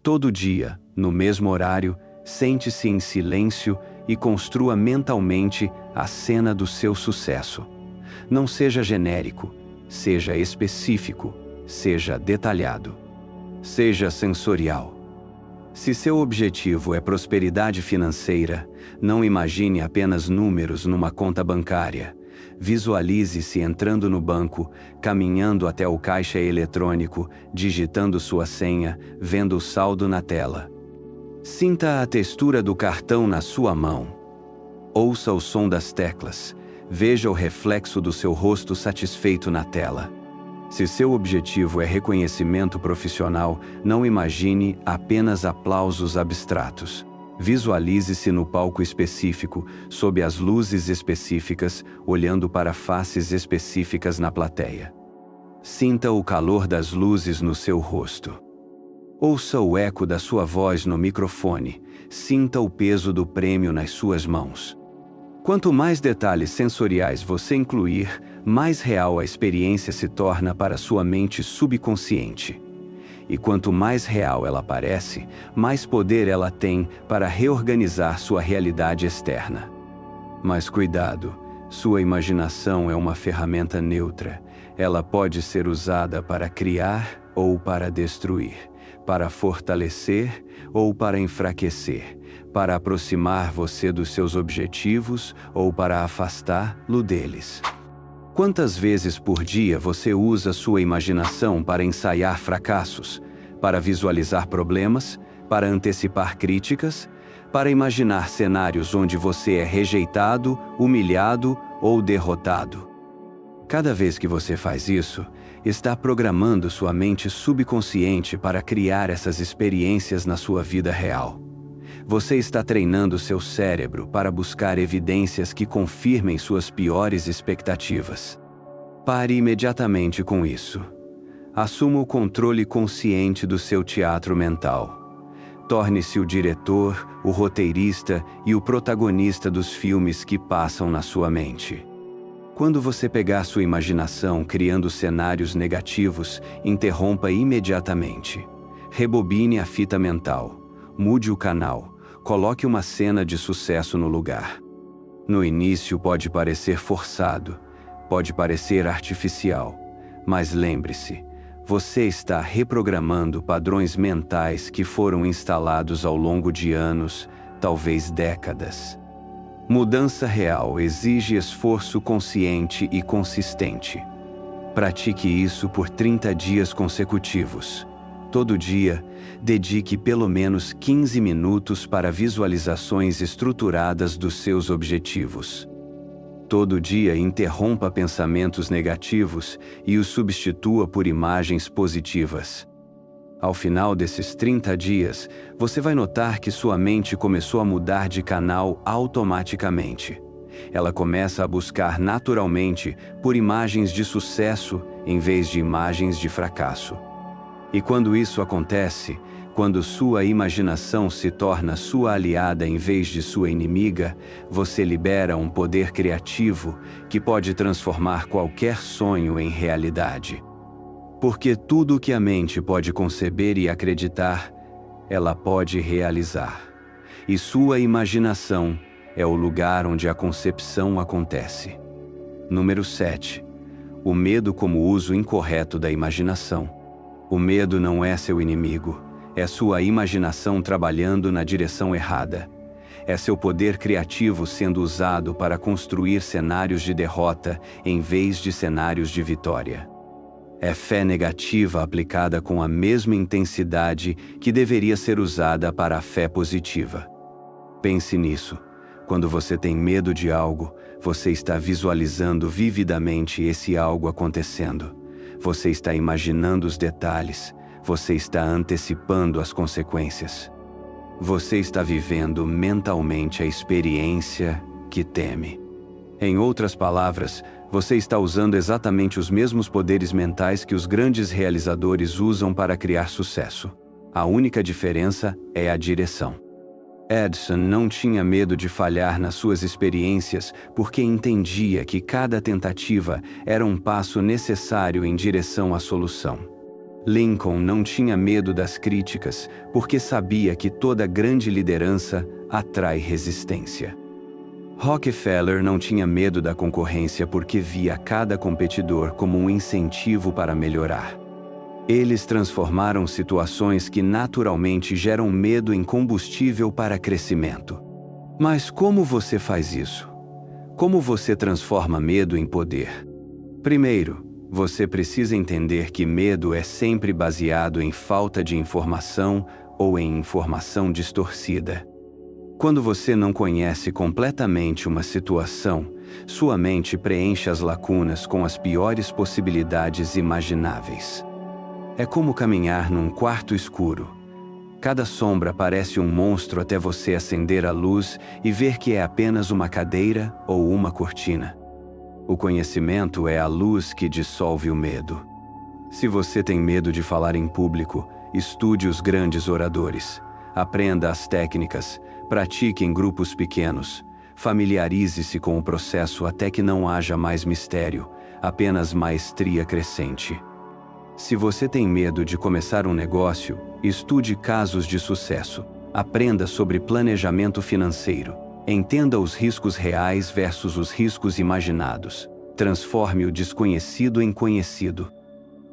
Todo dia, no mesmo horário, sente-se em silêncio e construa mentalmente a cena do seu sucesso. Não seja genérico, seja específico, seja detalhado. Seja sensorial. Se seu objetivo é prosperidade financeira, não imagine apenas números numa conta bancária. Visualize-se entrando no banco, caminhando até o caixa eletrônico, digitando sua senha, vendo o saldo na tela. Sinta a textura do cartão na sua mão. Ouça o som das teclas. Veja o reflexo do seu rosto satisfeito na tela. Se seu objetivo é reconhecimento profissional, não imagine apenas aplausos abstratos. Visualize-se no palco específico, sob as luzes específicas, olhando para faces específicas na plateia. Sinta o calor das luzes no seu rosto. Ouça o eco da sua voz no microfone. Sinta o peso do prêmio nas suas mãos. Quanto mais detalhes sensoriais você incluir, mais real a experiência se torna para sua mente subconsciente. E quanto mais real ela parece, mais poder ela tem para reorganizar sua realidade externa. Mas cuidado, sua imaginação é uma ferramenta neutra. Ela pode ser usada para criar ou para destruir, para fortalecer ou para enfraquecer, para aproximar você dos seus objetivos ou para afastá-lo deles. Quantas vezes por dia você usa sua imaginação para ensaiar fracassos, para visualizar problemas, para antecipar críticas, para imaginar cenários onde você é rejeitado, humilhado ou derrotado? Cada vez que você faz isso, está programando sua mente subconsciente para criar essas experiências na sua vida real. Você está treinando seu cérebro para buscar evidências que confirmem suas piores expectativas. Pare imediatamente com isso. Assuma o controle consciente do seu teatro mental. Torne-se o diretor, o roteirista e o protagonista dos filmes que passam na sua mente. Quando você pegar sua imaginação criando cenários negativos, interrompa imediatamente. Rebobine a fita mental. Mude o canal. Coloque uma cena de sucesso no lugar. No início pode parecer forçado, pode parecer artificial, mas lembre-se, você está reprogramando padrões mentais que foram instalados ao longo de anos, talvez décadas. Mudança real exige esforço consciente e consistente. Pratique isso por 30 dias consecutivos. Todo dia, dedique pelo menos 15 minutos para visualizações estruturadas dos seus objetivos. Todo dia interrompa pensamentos negativos e os substitua por imagens positivas. Ao final desses 30 dias, você vai notar que sua mente começou a mudar de canal automaticamente. Ela começa a buscar naturalmente por imagens de sucesso em vez de imagens de fracasso. E quando isso acontece, quando sua imaginação se torna sua aliada em vez de sua inimiga, você libera um poder criativo que pode transformar qualquer sonho em realidade. Porque tudo o que a mente pode conceber e acreditar, ela pode realizar. E sua imaginação é o lugar onde a concepção acontece. Número 7. O medo como uso incorreto da imaginação. O medo não é seu inimigo. É sua imaginação trabalhando na direção errada. É seu poder criativo sendo usado para construir cenários de derrota em vez de cenários de vitória. É fé negativa aplicada com a mesma intensidade que deveria ser usada para a fé positiva. Pense nisso. Quando você tem medo de algo, você está visualizando vividamente esse algo acontecendo. Você está imaginando os detalhes. Você está antecipando as consequências. Você está vivendo mentalmente a experiência que teme. Em outras palavras, você está usando exatamente os mesmos poderes mentais que os grandes realizadores usam para criar sucesso. A única diferença é a direção. Edison não tinha medo de falhar nas suas experiências porque entendia que cada tentativa era um passo necessário em direção à solução. Lincoln não tinha medo das críticas, porque sabia que toda grande liderança atrai resistência. Rockefeller não tinha medo da concorrência porque via cada competidor como um incentivo para melhorar. Eles transformaram situações que naturalmente geram medo em combustível para crescimento. Mas como você faz isso? Como você transforma medo em poder? Primeiro, você precisa entender que medo é sempre baseado em falta de informação ou em informação distorcida. Quando você não conhece completamente uma situação, sua mente preenche as lacunas com as piores possibilidades imagináveis. É como caminhar num quarto escuro. Cada sombra parece um monstro até você acender a luz e ver que é apenas uma cadeira ou uma cortina. O conhecimento é a luz que dissolve o medo. Se você tem medo de falar em público, estude os grandes oradores. Aprenda as técnicas, pratique em grupos pequenos, familiarize-se com o processo até que não haja mais mistério, apenas maestria crescente. Se você tem medo de começar um negócio, estude casos de sucesso, aprenda sobre planejamento financeiro. Entenda os riscos reais versus os riscos imaginados. Transforme o desconhecido em conhecido.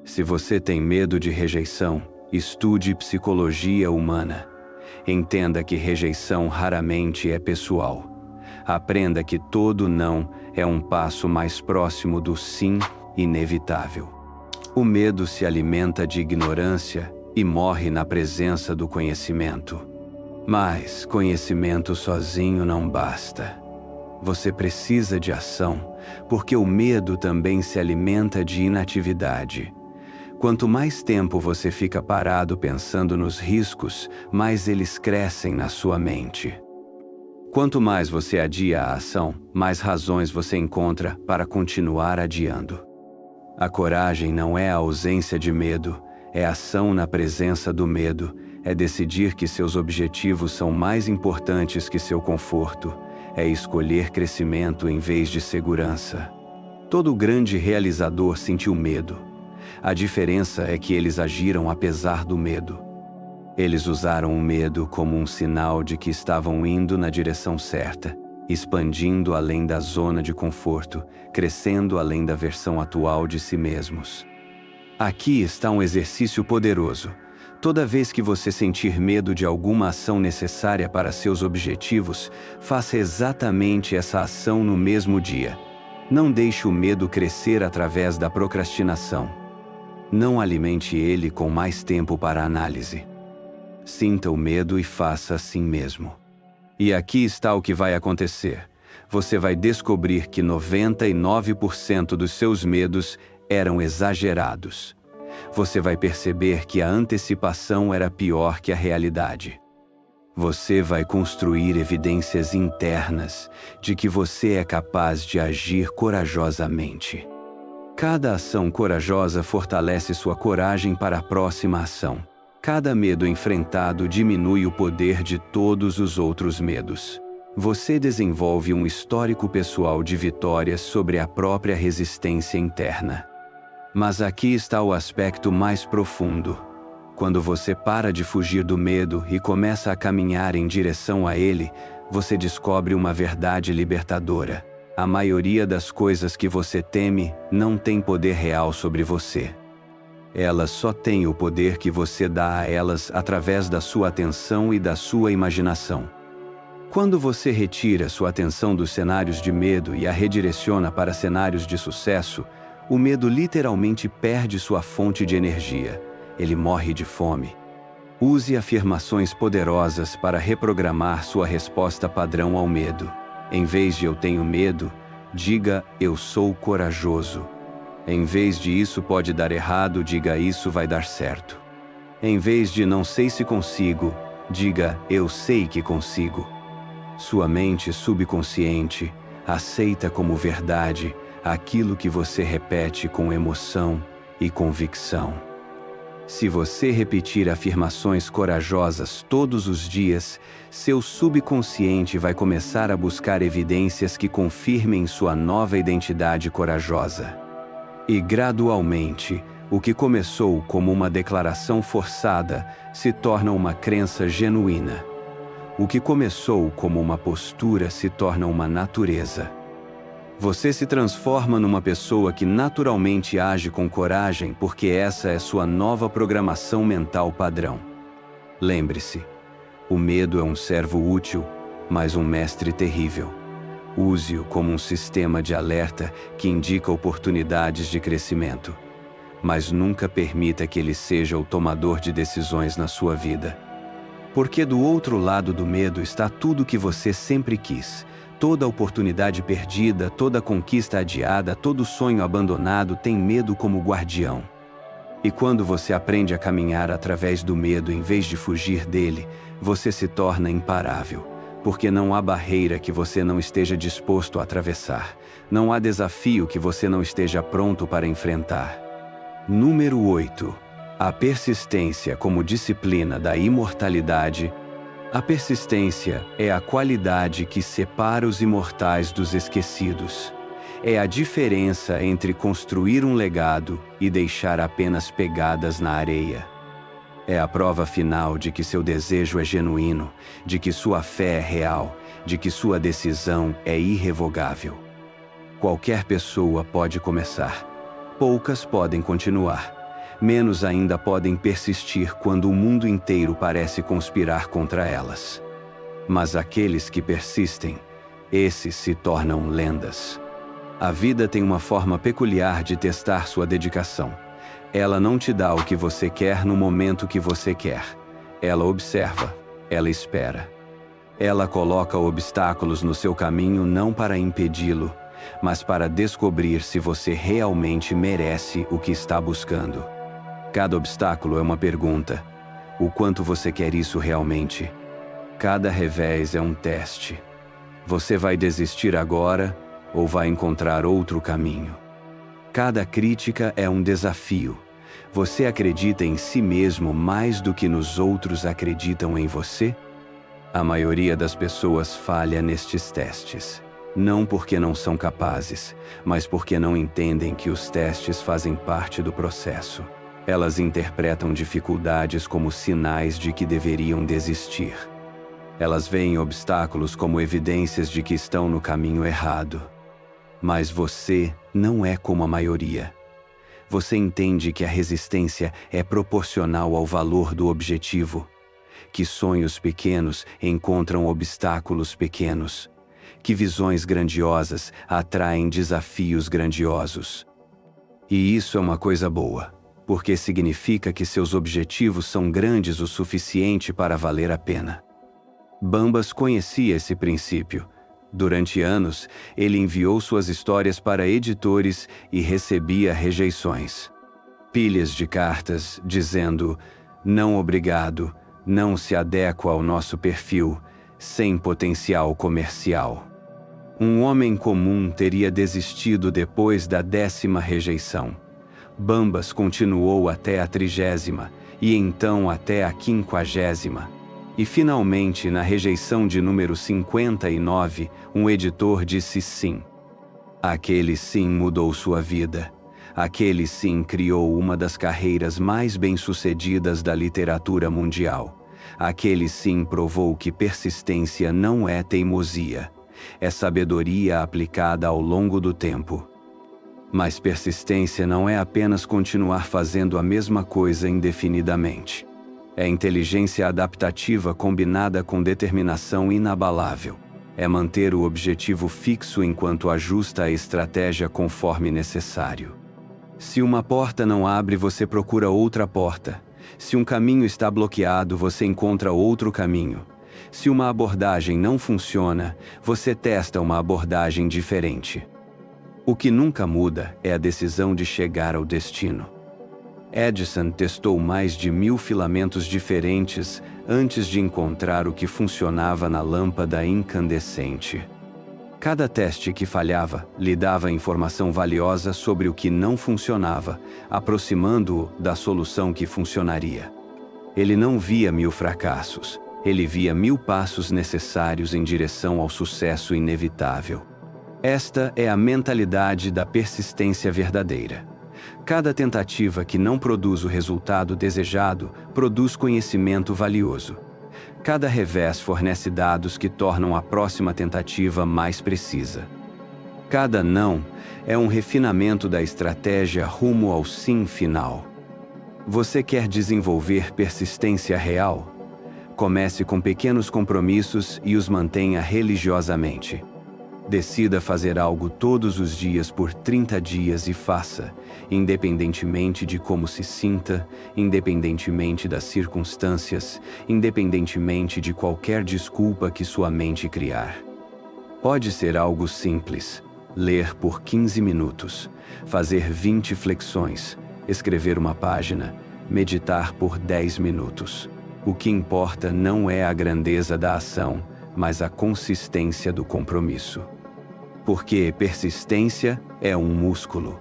Se você tem medo de rejeição, estude psicologia humana. Entenda que rejeição raramente é pessoal. Aprenda que todo não é um passo mais próximo do sim inevitável. O medo se alimenta de ignorância e morre na presença do conhecimento. Mas conhecimento sozinho não basta. Você precisa de ação, porque o medo também se alimenta de inatividade. Quanto mais tempo você fica parado pensando nos riscos, mais eles crescem na sua mente. Quanto mais você adia a ação, mais razões você encontra para continuar adiando. A coragem não é a ausência de medo, é ação na presença do medo, é decidir que seus objetivos são mais importantes que seu conforto, é escolher crescimento em vez de segurança. Todo grande realizador sentiu medo. A diferença é que eles agiram apesar do medo. Eles usaram o medo como um sinal de que estavam indo na direção certa, expandindo além da zona de conforto, crescendo além da versão atual de si mesmos. Aqui está um exercício poderoso. Toda vez que você sentir medo de alguma ação necessária para seus objetivos, faça exatamente essa ação no mesmo dia. Não deixe o medo crescer através da procrastinação. Não alimente ele com mais tempo para análise. Sinta o medo e faça assim mesmo. E aqui está o que vai acontecer. Você vai descobrir que 99% dos seus medos eram exagerados. Você vai perceber que a antecipação era pior que a realidade. Você vai construir evidências internas de que você é capaz de agir corajosamente. Cada ação corajosa fortalece sua coragem para a próxima ação. Cada medo enfrentado diminui o poder de todos os outros medos. Você desenvolve um histórico pessoal de vitórias sobre a própria resistência interna. Mas aqui está o aspecto mais profundo. Quando você para de fugir do medo e começa a caminhar em direção a ele, você descobre uma verdade libertadora. A maioria das coisas que você teme não tem poder real sobre você. Elas só têm o poder que você dá a elas através da sua atenção e da sua imaginação. Quando você retira sua atenção dos cenários de medo e a redireciona para cenários de sucesso, o medo literalmente perde sua fonte de energia. Ele morre de fome. Use afirmações poderosas para reprogramar sua resposta padrão ao medo. Em vez de "eu tenho medo", diga "eu sou corajoso". Em vez de "isso pode dar errado", diga "isso vai dar certo". Em vez de "não sei se consigo", diga "eu sei que consigo". Sua mente subconsciente aceita como verdade aquilo que você repete com emoção e convicção. Se você repetir afirmações corajosas todos os dias, seu subconsciente vai começar a buscar evidências que confirmem sua nova identidade corajosa. E gradualmente, o que começou como uma declaração forçada se torna uma crença genuína. O que começou como uma postura se torna uma natureza. Você se transforma numa pessoa que naturalmente age com coragem porque essa é sua nova programação mental padrão. Lembre-se, o medo é um servo útil, mas um mestre terrível. Use-o como um sistema de alerta que indica oportunidades de crescimento. Mas nunca permita que ele seja o tomador de decisões na sua vida. Porque do outro lado do medo está tudo o que você sempre quis. Toda oportunidade perdida, toda conquista adiada, todo sonho abandonado tem medo como guardião. E quando você aprende a caminhar através do medo em vez de fugir dele, você se torna imparável. Porque não há barreira que você não esteja disposto a atravessar. Não há desafio que você não esteja pronto para enfrentar. Número 8. A persistência como disciplina da imortalidade. A persistência é a qualidade que separa os imortais dos esquecidos. É a diferença entre construir um legado e deixar apenas pegadas na areia. É a prova final de que seu desejo é genuíno, de que sua fé é real, de que sua decisão é irrevogável. Qualquer pessoa pode começar. Poucas podem continuar. Menos ainda podem persistir quando o mundo inteiro parece conspirar contra elas. Mas aqueles que persistem, esses se tornam lendas. A vida tem uma forma peculiar de testar sua dedicação. Ela não te dá o que você quer no momento que você quer. Ela observa, ela espera. Ela coloca obstáculos no seu caminho não para impedi-lo, mas para descobrir se você realmente merece o que está buscando. Cada obstáculo é uma pergunta. O quanto você quer isso realmente? Cada revés é um teste. Você vai desistir agora ou vai encontrar outro caminho? Cada crítica é um desafio. Você acredita em si mesmo mais do que nos outros acreditam em você? A maioria das pessoas falha nestes testes. Não porque não são capazes, mas porque não entendem que os testes fazem parte do processo. Elas interpretam dificuldades como sinais de que deveriam desistir. Elas veem obstáculos como evidências de que estão no caminho errado. Mas você não é como a maioria. Você entende que a resistência é proporcional ao valor do objetivo, que sonhos pequenos encontram obstáculos pequenos, que visões grandiosas atraem desafios grandiosos. E isso é uma coisa boa, porque significa que seus objetivos são grandes o suficiente para valer a pena. Bambas conhecia esse princípio. Durante anos, ele enviou suas histórias para editores e recebia rejeições. Pilhas de cartas dizendo: "Não obrigado, não se adequa ao nosso perfil, sem potencial comercial." Um homem comum teria desistido depois da 10ª rejeição. Bambas continuou até a 30ª e então até a 50ª. E finalmente, na rejeição de número 59, um editor disse sim. Aquele sim mudou sua vida. Aquele sim criou uma das carreiras mais bem-sucedidas da literatura mundial. Aquele sim provou que persistência não é teimosia. É sabedoria aplicada ao longo do tempo. Mas persistência não é apenas continuar fazendo a mesma coisa indefinidamente. É inteligência adaptativa combinada com determinação inabalável. É manter o objetivo fixo enquanto ajusta a estratégia conforme necessário. Se uma porta não abre, você procura outra porta. Se um caminho está bloqueado, você encontra outro caminho. Se uma abordagem não funciona, você testa uma abordagem diferente. O que nunca muda é a decisão de chegar ao destino. Edison testou mais de 1000 filamentos diferentes antes de encontrar o que funcionava na lâmpada incandescente. Cada teste que falhava lhe dava informação valiosa sobre o que não funcionava, aproximando-o da solução que funcionaria. Ele não via 1000 fracassos, ele via 1000 passos necessários em direção ao sucesso inevitável. Esta é a mentalidade da persistência verdadeira. Cada tentativa que não produz o resultado desejado produz conhecimento valioso. Cada revés fornece dados que tornam a próxima tentativa mais precisa. Cada não é um refinamento da estratégia rumo ao sim final. Você quer desenvolver persistência real? Comece com pequenos compromissos e os mantenha religiosamente. Decida fazer algo todos os dias por 30 dias e faça, independentemente de como se sinta, independentemente das circunstâncias, independentemente de qualquer desculpa que sua mente criar. Pode ser algo simples: ler por 15 minutos, fazer 20 flexões, escrever uma página, meditar por 10 minutos. O que importa não é a grandeza da ação, mas a consistência do compromisso. Porque persistência é um músculo.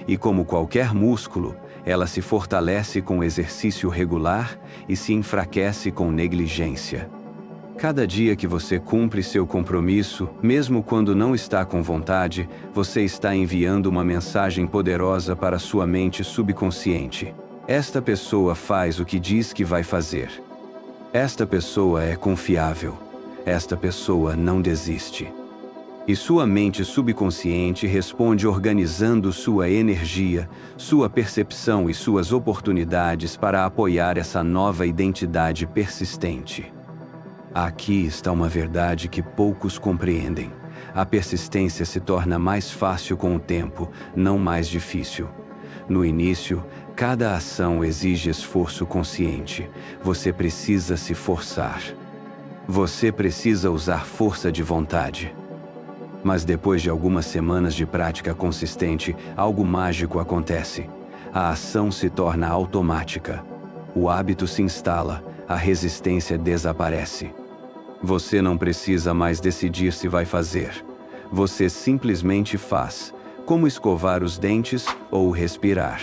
E como qualquer músculo, ela se fortalece com exercício regular e se enfraquece com negligência. Cada dia que você cumpre seu compromisso, mesmo quando não está com vontade, você está enviando uma mensagem poderosa para sua mente subconsciente. Esta pessoa faz o que diz que vai fazer. Esta pessoa é confiável. Esta pessoa não desiste. E sua mente subconsciente responde organizando sua energia, sua percepção e suas oportunidades para apoiar essa nova identidade persistente. Aqui está uma verdade que poucos compreendem. A persistência se torna mais fácil com o tempo, não mais difícil. No início, cada ação exige esforço consciente. Você precisa se forçar. Você precisa usar força de vontade. Mas depois de algumas semanas de prática consistente, algo mágico acontece. A ação se torna automática. O hábito se instala, a resistência desaparece. Você não precisa mais decidir se vai fazer. Você simplesmente faz, como escovar os dentes ou respirar.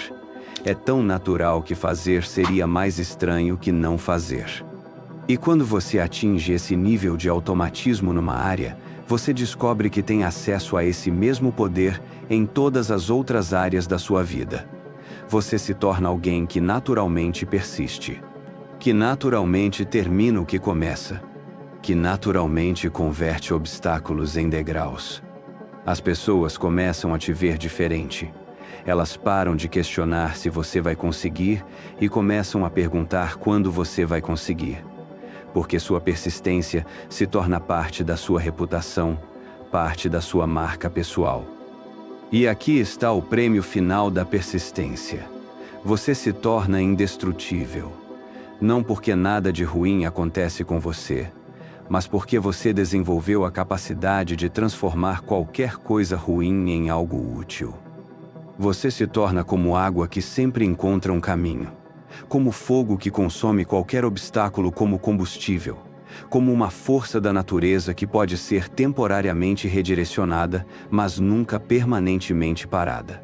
É tão natural que fazer seria mais estranho que não fazer. E quando você atinge esse nível de automatismo numa área, você descobre que tem acesso a esse mesmo poder em todas as outras áreas da sua vida. Você se torna alguém que naturalmente persiste, que naturalmente termina o que começa, que naturalmente converte obstáculos em degraus. As pessoas começam a te ver diferente. Elas param de questionar se você vai conseguir e começam a perguntar quando você vai conseguir. Porque sua persistência se torna parte da sua reputação, parte da sua marca pessoal. E aqui está o prêmio final da persistência. Você se torna indestrutível. Não porque nada de ruim acontece com você, mas porque você desenvolveu a capacidade de transformar qualquer coisa ruim em algo útil. Você se torna como água que sempre encontra um caminho, como fogo que consome qualquer obstáculo como combustível, como uma força da natureza que pode ser temporariamente redirecionada, mas nunca permanentemente parada.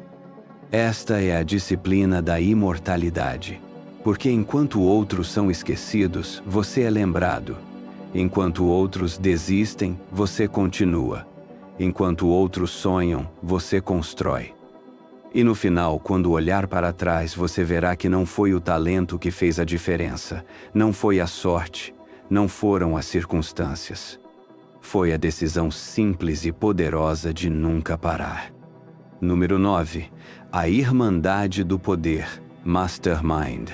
Esta é a disciplina da imortalidade, porque enquanto outros são esquecidos, você é lembrado. Enquanto outros desistem, você continua. Enquanto outros sonham, você constrói. E no final, quando olhar para trás, você verá que não foi o talento que fez a diferença, não foi a sorte, não foram as circunstâncias. Foi a decisão simples e poderosa de nunca parar. Número 9. A Irmandade do Poder, Mastermind.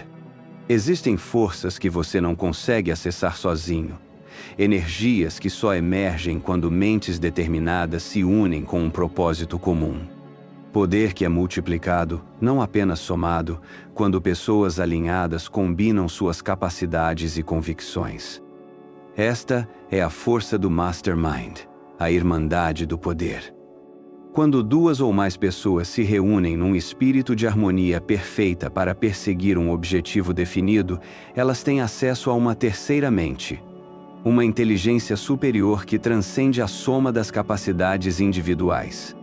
Existem forças que você não consegue acessar sozinho. Energias que só emergem quando mentes determinadas se unem com um propósito comum. Poder que é multiplicado, não apenas somado, quando pessoas alinhadas combinam suas capacidades e convicções. Esta é a força do Mastermind, a Irmandade do Poder. Quando duas ou mais pessoas se reúnem num espírito de harmonia perfeita para perseguir um objetivo definido, elas têm acesso a uma terceira mente, uma inteligência superior que transcende a soma das capacidades individuais.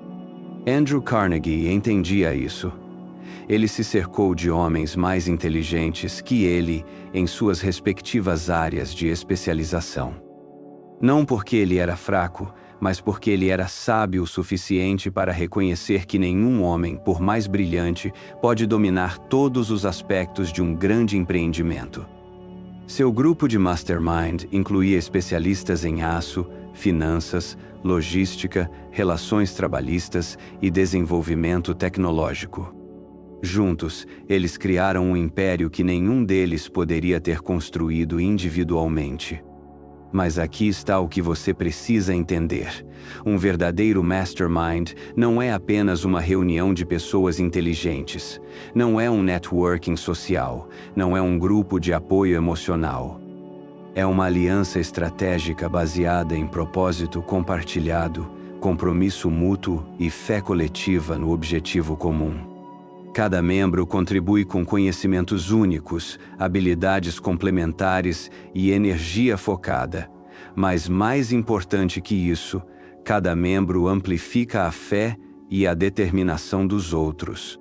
Andrew Carnegie entendia isso. Ele se cercou de homens mais inteligentes que ele em suas respectivas áreas de especialização. Não porque ele era fraco, mas porque ele era sábio o suficiente para reconhecer que nenhum homem, por mais brilhante, pode dominar todos os aspectos de um grande empreendimento. Seu grupo de mastermind incluía especialistas em aço, finanças, logística, relações trabalhistas e desenvolvimento tecnológico. Juntos, eles criaram um império que nenhum deles poderia ter construído individualmente. Mas aqui está o que você precisa entender. Um verdadeiro mastermind não é apenas uma reunião de pessoas inteligentes. Não é um networking social. Não é um grupo de apoio emocional. É uma aliança estratégica baseada em propósito compartilhado, compromisso mútuo e fé coletiva no objetivo comum. Cada membro contribui com conhecimentos únicos, habilidades complementares e energia focada. Mas mais importante que isso, cada membro amplifica a fé e a determinação dos outros.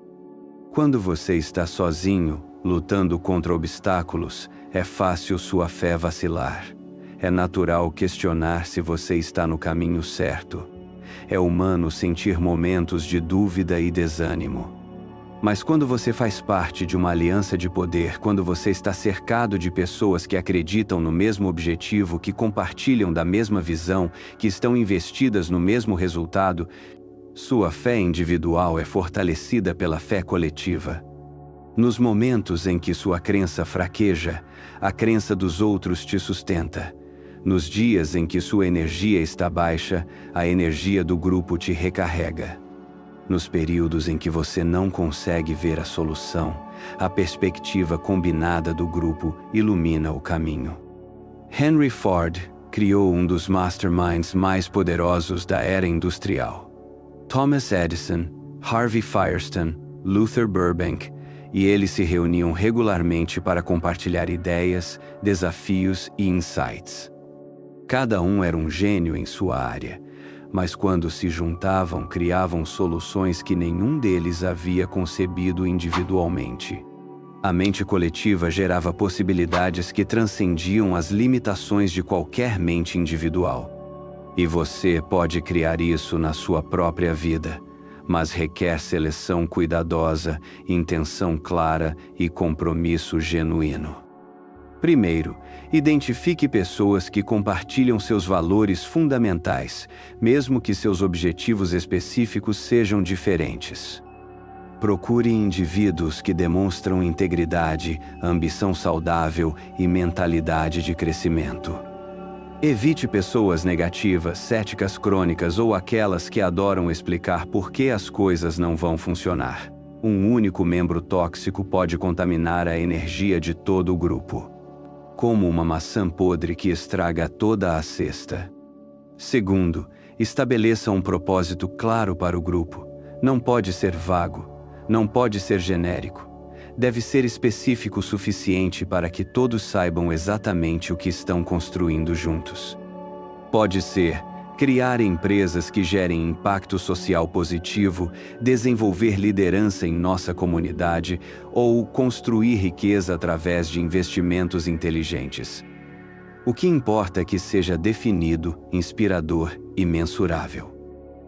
Quando você está sozinho, lutando contra obstáculos, é fácil sua fé vacilar. É natural questionar se você está no caminho certo. É humano sentir momentos de dúvida e desânimo. Mas quando você faz parte de uma aliança de poder, quando você está cercado de pessoas que acreditam no mesmo objetivo, que compartilham da mesma visão, que estão investidas no mesmo resultado, sua fé individual é fortalecida pela fé coletiva. Nos momentos em que sua crença fraqueja, a crença dos outros te sustenta. Nos dias em que sua energia está baixa, a energia do grupo te recarrega. Nos períodos em que você não consegue ver a solução, a perspectiva combinada do grupo ilumina o caminho. Henry Ford criou um dos masterminds mais poderosos da era industrial. Thomas Edison, Harvey Firestone, Luther Burbank, e eles se reuniam regularmente para compartilhar ideias, desafios e insights. Cada um era um gênio em sua área, mas quando se juntavam, criavam soluções que nenhum deles havia concebido individualmente. A mente coletiva gerava possibilidades que transcendiam as limitações de qualquer mente individual. E você pode criar isso na sua própria vida, mas requer seleção cuidadosa, intenção clara e compromisso genuíno. Primeiro, identifique pessoas que compartilham seus valores fundamentais, mesmo que seus objetivos específicos sejam diferentes. Procure indivíduos que demonstram integridade, ambição saudável e mentalidade de crescimento. Evite pessoas negativas, céticas crônicas ou aquelas que adoram explicar por que as coisas não vão funcionar. Um único membro tóxico pode contaminar a energia de todo o grupo, como uma maçã podre que estraga toda a cesta. Segundo, estabeleça um propósito claro para o grupo. Não pode ser vago, não pode ser genérico. Deve ser específico o suficiente para que todos saibam exatamente o que estão construindo juntos. Pode ser criar empresas que gerem impacto social positivo, desenvolver liderança em nossa comunidade ou construir riqueza através de investimentos inteligentes. O que importa é que seja definido, inspirador e mensurável.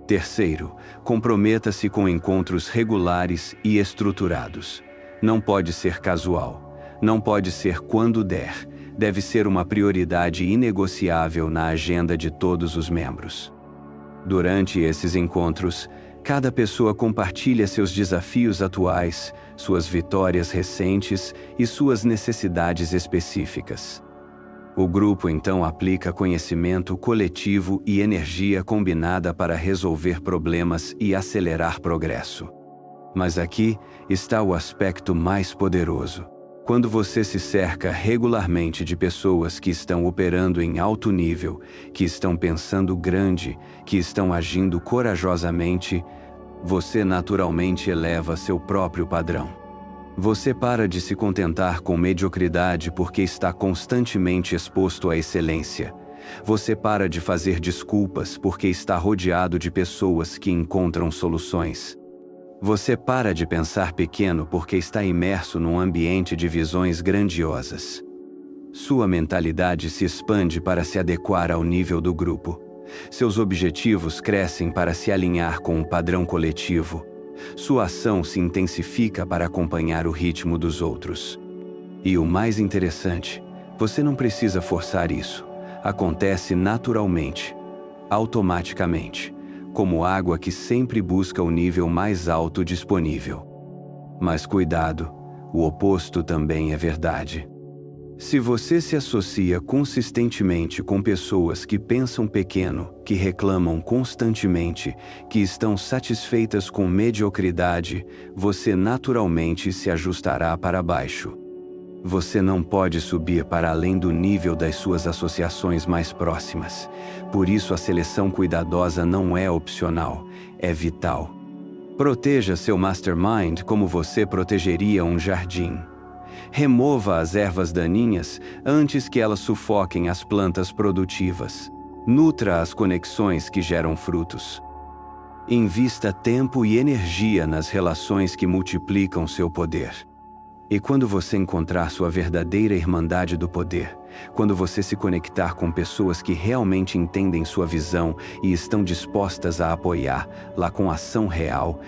Terceiro, comprometa-se com encontros regulares e estruturados. Não pode ser casual. Não pode ser quando der. Deve ser uma prioridade inegociável na agenda de todos os membros. Durante esses encontros, cada pessoa compartilha seus desafios atuais, suas vitórias recentes e suas necessidades específicas. O grupo então aplica conhecimento coletivo e energia combinada para resolver problemas e acelerar progresso. Mas aqui está o aspecto mais poderoso. Quando você se cerca regularmente de pessoas que estão operando em alto nível, que estão pensando grande, que estão agindo corajosamente, você naturalmente eleva seu próprio padrão. Você para de se contentar com mediocridade porque está constantemente exposto à excelência. Você para de fazer desculpas porque está rodeado de pessoas que encontram soluções. Você para de pensar pequeno porque está imerso num ambiente de visões grandiosas. Sua mentalidade se expande para se adequar ao nível do grupo. Seus objetivos crescem para se alinhar com o padrão coletivo. Sua ação se intensifica para acompanhar o ritmo dos outros. E o mais interessante, você não precisa forçar isso. Acontece naturalmente, automaticamente, como água que sempre busca o nível mais alto disponível. Mas cuidado, o oposto também é verdade. Se você se associa consistentemente com pessoas que pensam pequeno, que reclamam constantemente, que estão satisfeitas com mediocridade, você naturalmente se ajustará para baixo. Você não pode subir para além do nível das suas associações mais próximas. Por isso a seleção cuidadosa não é opcional, é vital. Proteja seu mastermind como você protegeria um jardim. Remova as ervas daninhas antes que elas sufoquem as plantas produtivas. Nutra as conexões que geram frutos. Invista tempo e energia nas relações que multiplicam seu poder. E quando você encontrar sua verdadeira irmandade do poder, quando você se conectar com pessoas que realmente entendem sua visão e estão dispostas a apoiá-la com ação real,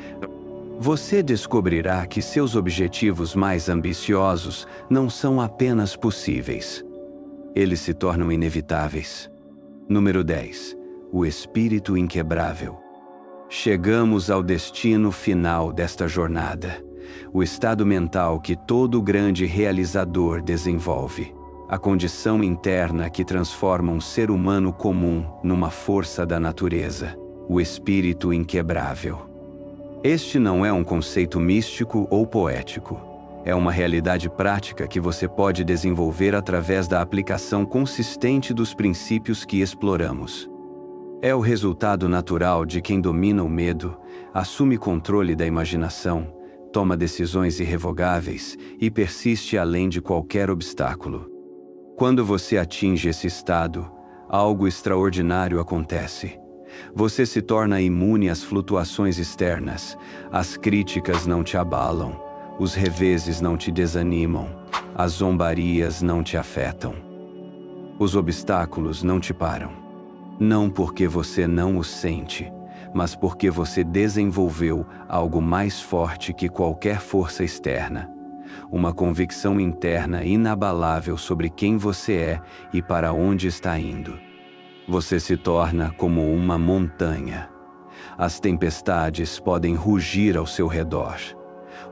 você descobrirá que seus objetivos mais ambiciosos não são apenas possíveis. Eles se tornam inevitáveis. Número 10. O espírito inquebrável. Chegamos ao destino final desta jornada. O estado mental que todo grande realizador desenvolve. A condição interna que transforma um ser humano comum numa força da natureza. O espírito inquebrável. Este não é um conceito místico ou poético. É uma realidade prática que você pode desenvolver através da aplicação consistente dos princípios que exploramos. É o resultado natural de quem domina o medo, assume controle da imaginação, toma decisões irrevogáveis e persiste além de qualquer obstáculo. Quando você atinge esse estado, algo extraordinário acontece. Você se torna imune às flutuações externas. As críticas não te abalam. Os reveses não te desanimam. As zombarias não te afetam. Os obstáculos não te param. Não porque você não os sente, mas porque você desenvolveu algo mais forte que qualquer força externa. Uma convicção interna inabalável sobre quem você é e para onde está indo. Você se torna como uma montanha. As tempestades podem rugir ao seu redor.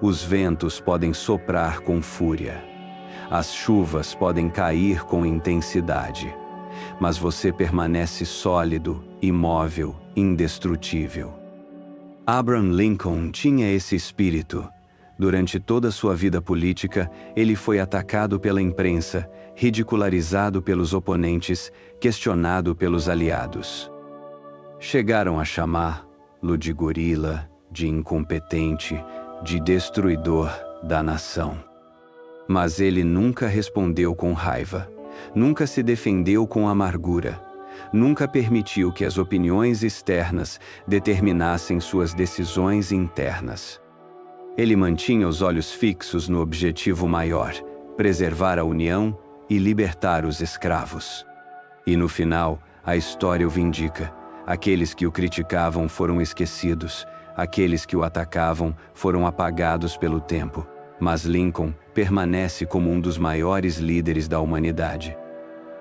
Os ventos podem soprar com fúria. As chuvas podem cair com intensidade. Mas você permanece sólido, imóvel, indestrutível. Abraham Lincoln tinha esse espírito. Durante toda sua vida política, ele foi atacado pela imprensa, ridicularizado pelos oponentes, questionado pelos aliados. Chegaram a chamá-lo de gorila, de incompetente, de destruidor da nação. Mas ele nunca respondeu com raiva, nunca se defendeu com amargura, nunca permitiu que as opiniões externas determinassem suas decisões internas. Ele mantinha os olhos fixos no objetivo maior, preservar a união e libertar os escravos. E no final, a história o vindica. Aqueles que o criticavam foram esquecidos, aqueles que o atacavam foram apagados pelo tempo. Mas Lincoln permanece como um dos maiores líderes da humanidade.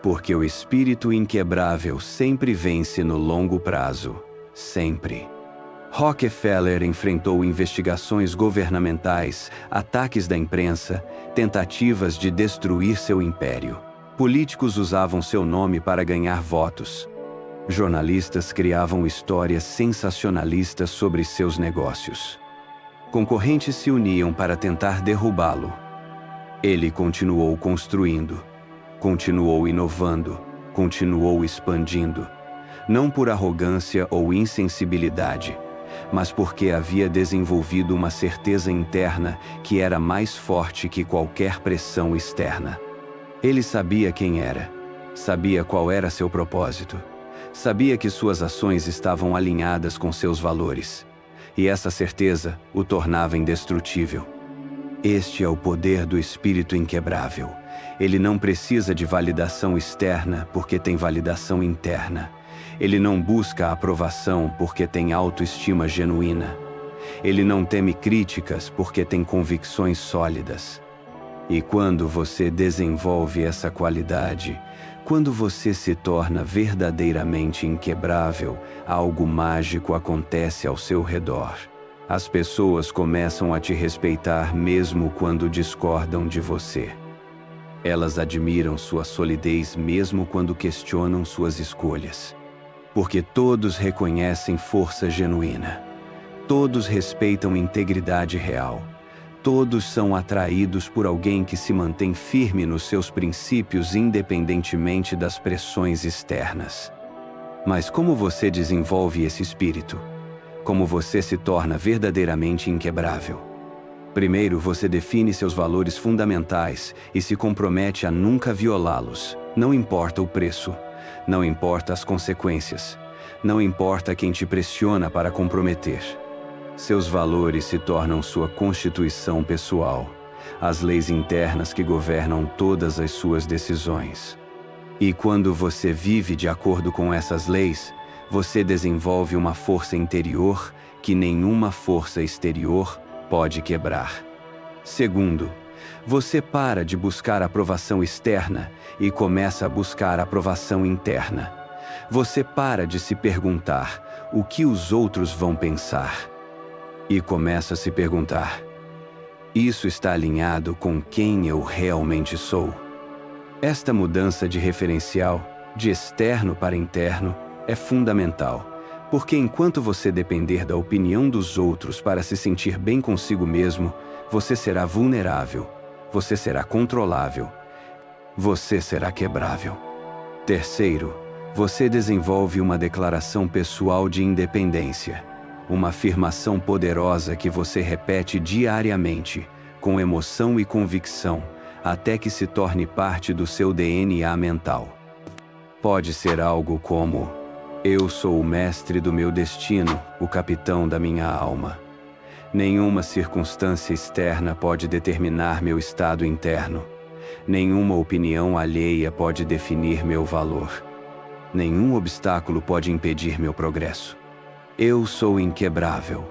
Porque o espírito inquebrável sempre vence no longo prazo. Sempre. Rockefeller enfrentou investigações governamentais, ataques da imprensa, tentativas de destruir seu império. Políticos usavam seu nome para ganhar votos. Jornalistas criavam histórias sensacionalistas sobre seus negócios. Concorrentes se uniam para tentar derrubá-lo. Ele continuou construindo, continuou inovando, continuou expandindo, não por arrogância ou insensibilidade, mas porque havia desenvolvido uma certeza interna que era mais forte que qualquer pressão externa. Ele sabia quem era, sabia qual era seu propósito, sabia que suas ações estavam alinhadas com seus valores, e essa certeza o tornava indestrutível. Este é o poder do espírito inquebrável. Ele não precisa de validação externa porque tem validação interna. Ele não busca aprovação porque tem autoestima genuína. Ele não teme críticas porque tem convicções sólidas. E quando você desenvolve essa qualidade, quando você se torna verdadeiramente inquebrável, algo mágico acontece ao seu redor. As pessoas começam a te respeitar mesmo quando discordam de você. Elas admiram sua solidez mesmo quando questionam suas escolhas. Porque todos reconhecem força genuína. Todos respeitam integridade real. Todos são atraídos por alguém que se mantém firme nos seus princípios independentemente das pressões externas. Mas como você desenvolve esse espírito? Como você se torna verdadeiramente inquebrável? Primeiro, você define seus valores fundamentais e se compromete a nunca violá-los. Não importa o preço. Não importa as consequências. Não importa quem te pressiona para comprometer. Seus valores se tornam sua constituição pessoal, as leis internas que governam todas as suas decisões. E quando você vive de acordo com essas leis, você desenvolve uma força interior que nenhuma força exterior pode quebrar. Segundo, você para de buscar aprovação externa e começa a buscar aprovação interna. Você para de se perguntar o que os outros vão pensar e começa a se perguntar: isso está alinhado com quem eu realmente sou? Esta mudança de referencial, de externo para interno, é fundamental, porque enquanto você depender da opinião dos outros para se sentir bem consigo mesmo, você será vulnerável, você será controlável, você será quebrável. Terceiro, você desenvolve uma declaração pessoal de independência, uma afirmação poderosa que você repete diariamente, com emoção e convicção, até que se torne parte do seu DNA mental. Pode ser algo como: Eu sou o mestre do meu destino, o capitão da minha alma. Nenhuma circunstância externa pode determinar meu estado interno. Nenhuma opinião alheia pode definir meu valor. Nenhum obstáculo pode impedir meu progresso. Eu sou inquebrável.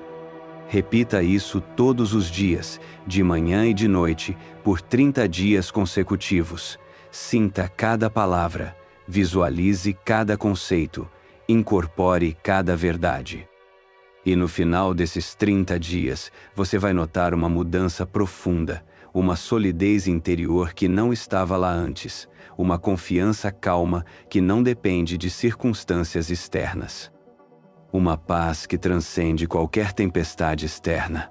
Repita isso todos os dias, de manhã e de noite, por 30 dias consecutivos. Sinta cada palavra, visualize cada conceito, incorpore cada verdade. E no final desses 30 dias, você vai notar uma mudança profunda, uma solidez interior que não estava lá antes, uma confiança calma que não depende de circunstâncias externas. Uma paz que transcende qualquer tempestade externa.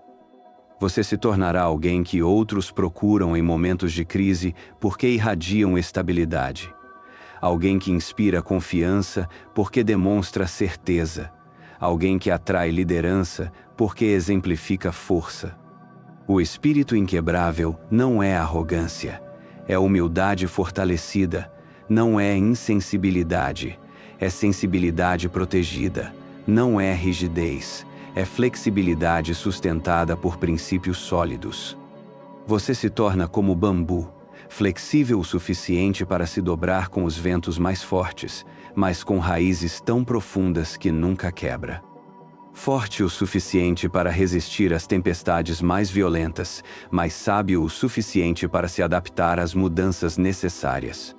Você se tornará alguém que outros procuram em momentos de crise porque irradiam estabilidade. Alguém que inspira confiança porque demonstra certeza. Alguém que atrai liderança porque exemplifica força. O espírito inquebrável não é arrogância, é humildade fortalecida, não é insensibilidade, é sensibilidade protegida, não é rigidez, é flexibilidade sustentada por princípios sólidos. Você se torna como bambu, flexível o suficiente para se dobrar com os ventos mais fortes, mas com raízes tão profundas que nunca quebra. Forte o suficiente para resistir às tempestades mais violentas, mas sábio o suficiente para se adaptar às mudanças necessárias.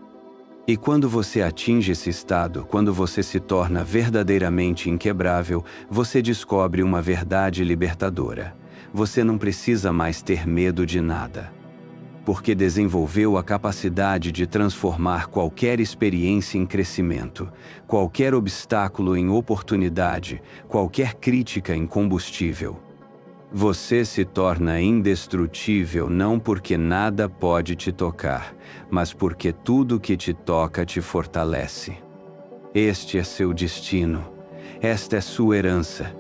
E quando você atinge esse estado, quando você se torna verdadeiramente inquebrável, você descobre uma verdade libertadora. Você não precisa mais ter medo de nada. Porque desenvolveu a capacidade de transformar qualquer experiência em crescimento, qualquer obstáculo em oportunidade, qualquer crítica em combustível. Você se torna indestrutível não porque nada pode te tocar, mas porque tudo que te toca te fortalece. Este é seu destino. Esta é sua herança.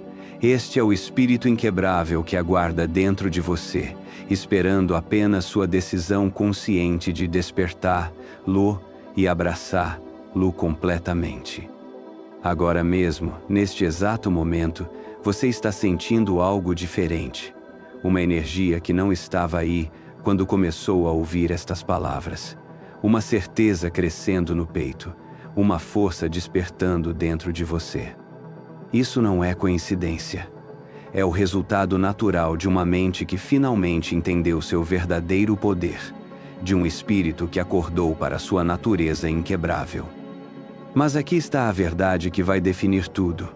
Este é o espírito inquebrável que aguarda dentro de você, esperando apenas sua decisão consciente de despertar-lo e abraçar-lo completamente. Agora mesmo, neste exato momento, você está sentindo algo diferente. Uma energia que não estava aí quando começou a ouvir estas palavras. Uma certeza crescendo no peito. Uma força despertando dentro de você. Isso não é coincidência. É o resultado natural de uma mente que finalmente entendeu seu verdadeiro poder, de um espírito que acordou para sua natureza inquebrável. Mas aqui está a verdade que vai definir tudo.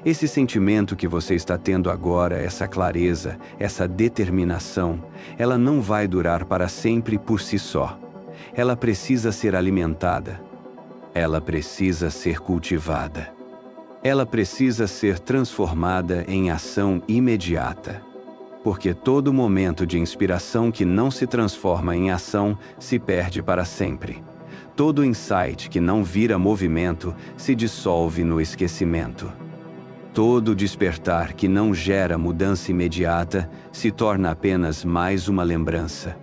Esse sentimento que você está tendo agora, essa clareza, essa determinação, ela não vai durar para sempre por si só. Ela precisa ser alimentada. Ela precisa ser cultivada. Ela precisa ser transformada em ação imediata. Porque todo momento de inspiração que não se transforma em ação se perde para sempre. Todo insight que não vira movimento se dissolve no esquecimento. Todo despertar que não gera mudança imediata se torna apenas mais uma lembrança.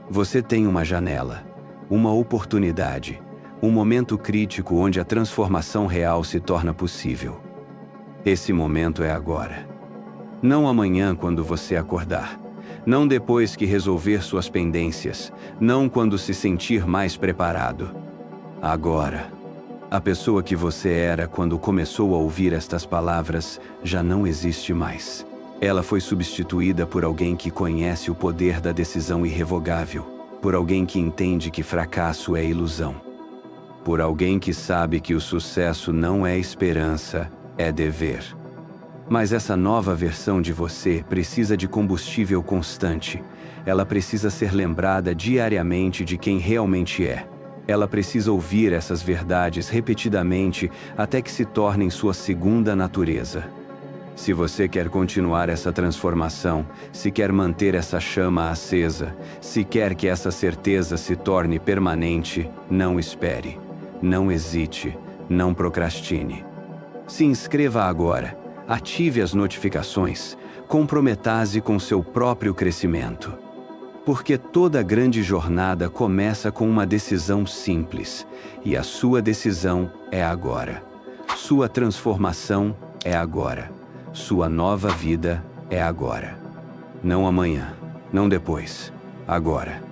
Você tem uma janela, uma oportunidade, um momento crítico onde a transformação real se torna possível. Esse momento é agora. Não amanhã quando você acordar. Não depois que resolver suas pendências. Não quando se sentir mais preparado. Agora. A pessoa que você era quando começou a ouvir estas palavras já não existe mais. Ela foi substituída por alguém que conhece o poder da decisão irrevogável. Por alguém que entende que fracasso é ilusão. Por alguém que sabe que o sucesso não é esperança, é dever. Mas essa nova versão de você precisa de combustível constante. Ela precisa ser lembrada diariamente de quem realmente é. Ela precisa ouvir essas verdades repetidamente até que se tornem sua segunda natureza. Se você quer continuar essa transformação, se quer manter essa chama acesa, se quer que essa certeza se torne permanente, não espere. Não hesite, não procrastine. Se inscreva agora, ative as notificações, comprometa-se com seu próprio crescimento. Porque toda grande jornada começa com uma decisão simples, e a sua decisão é agora. Sua transformação é agora. Sua nova vida é agora. Não amanhã, não depois. Agora.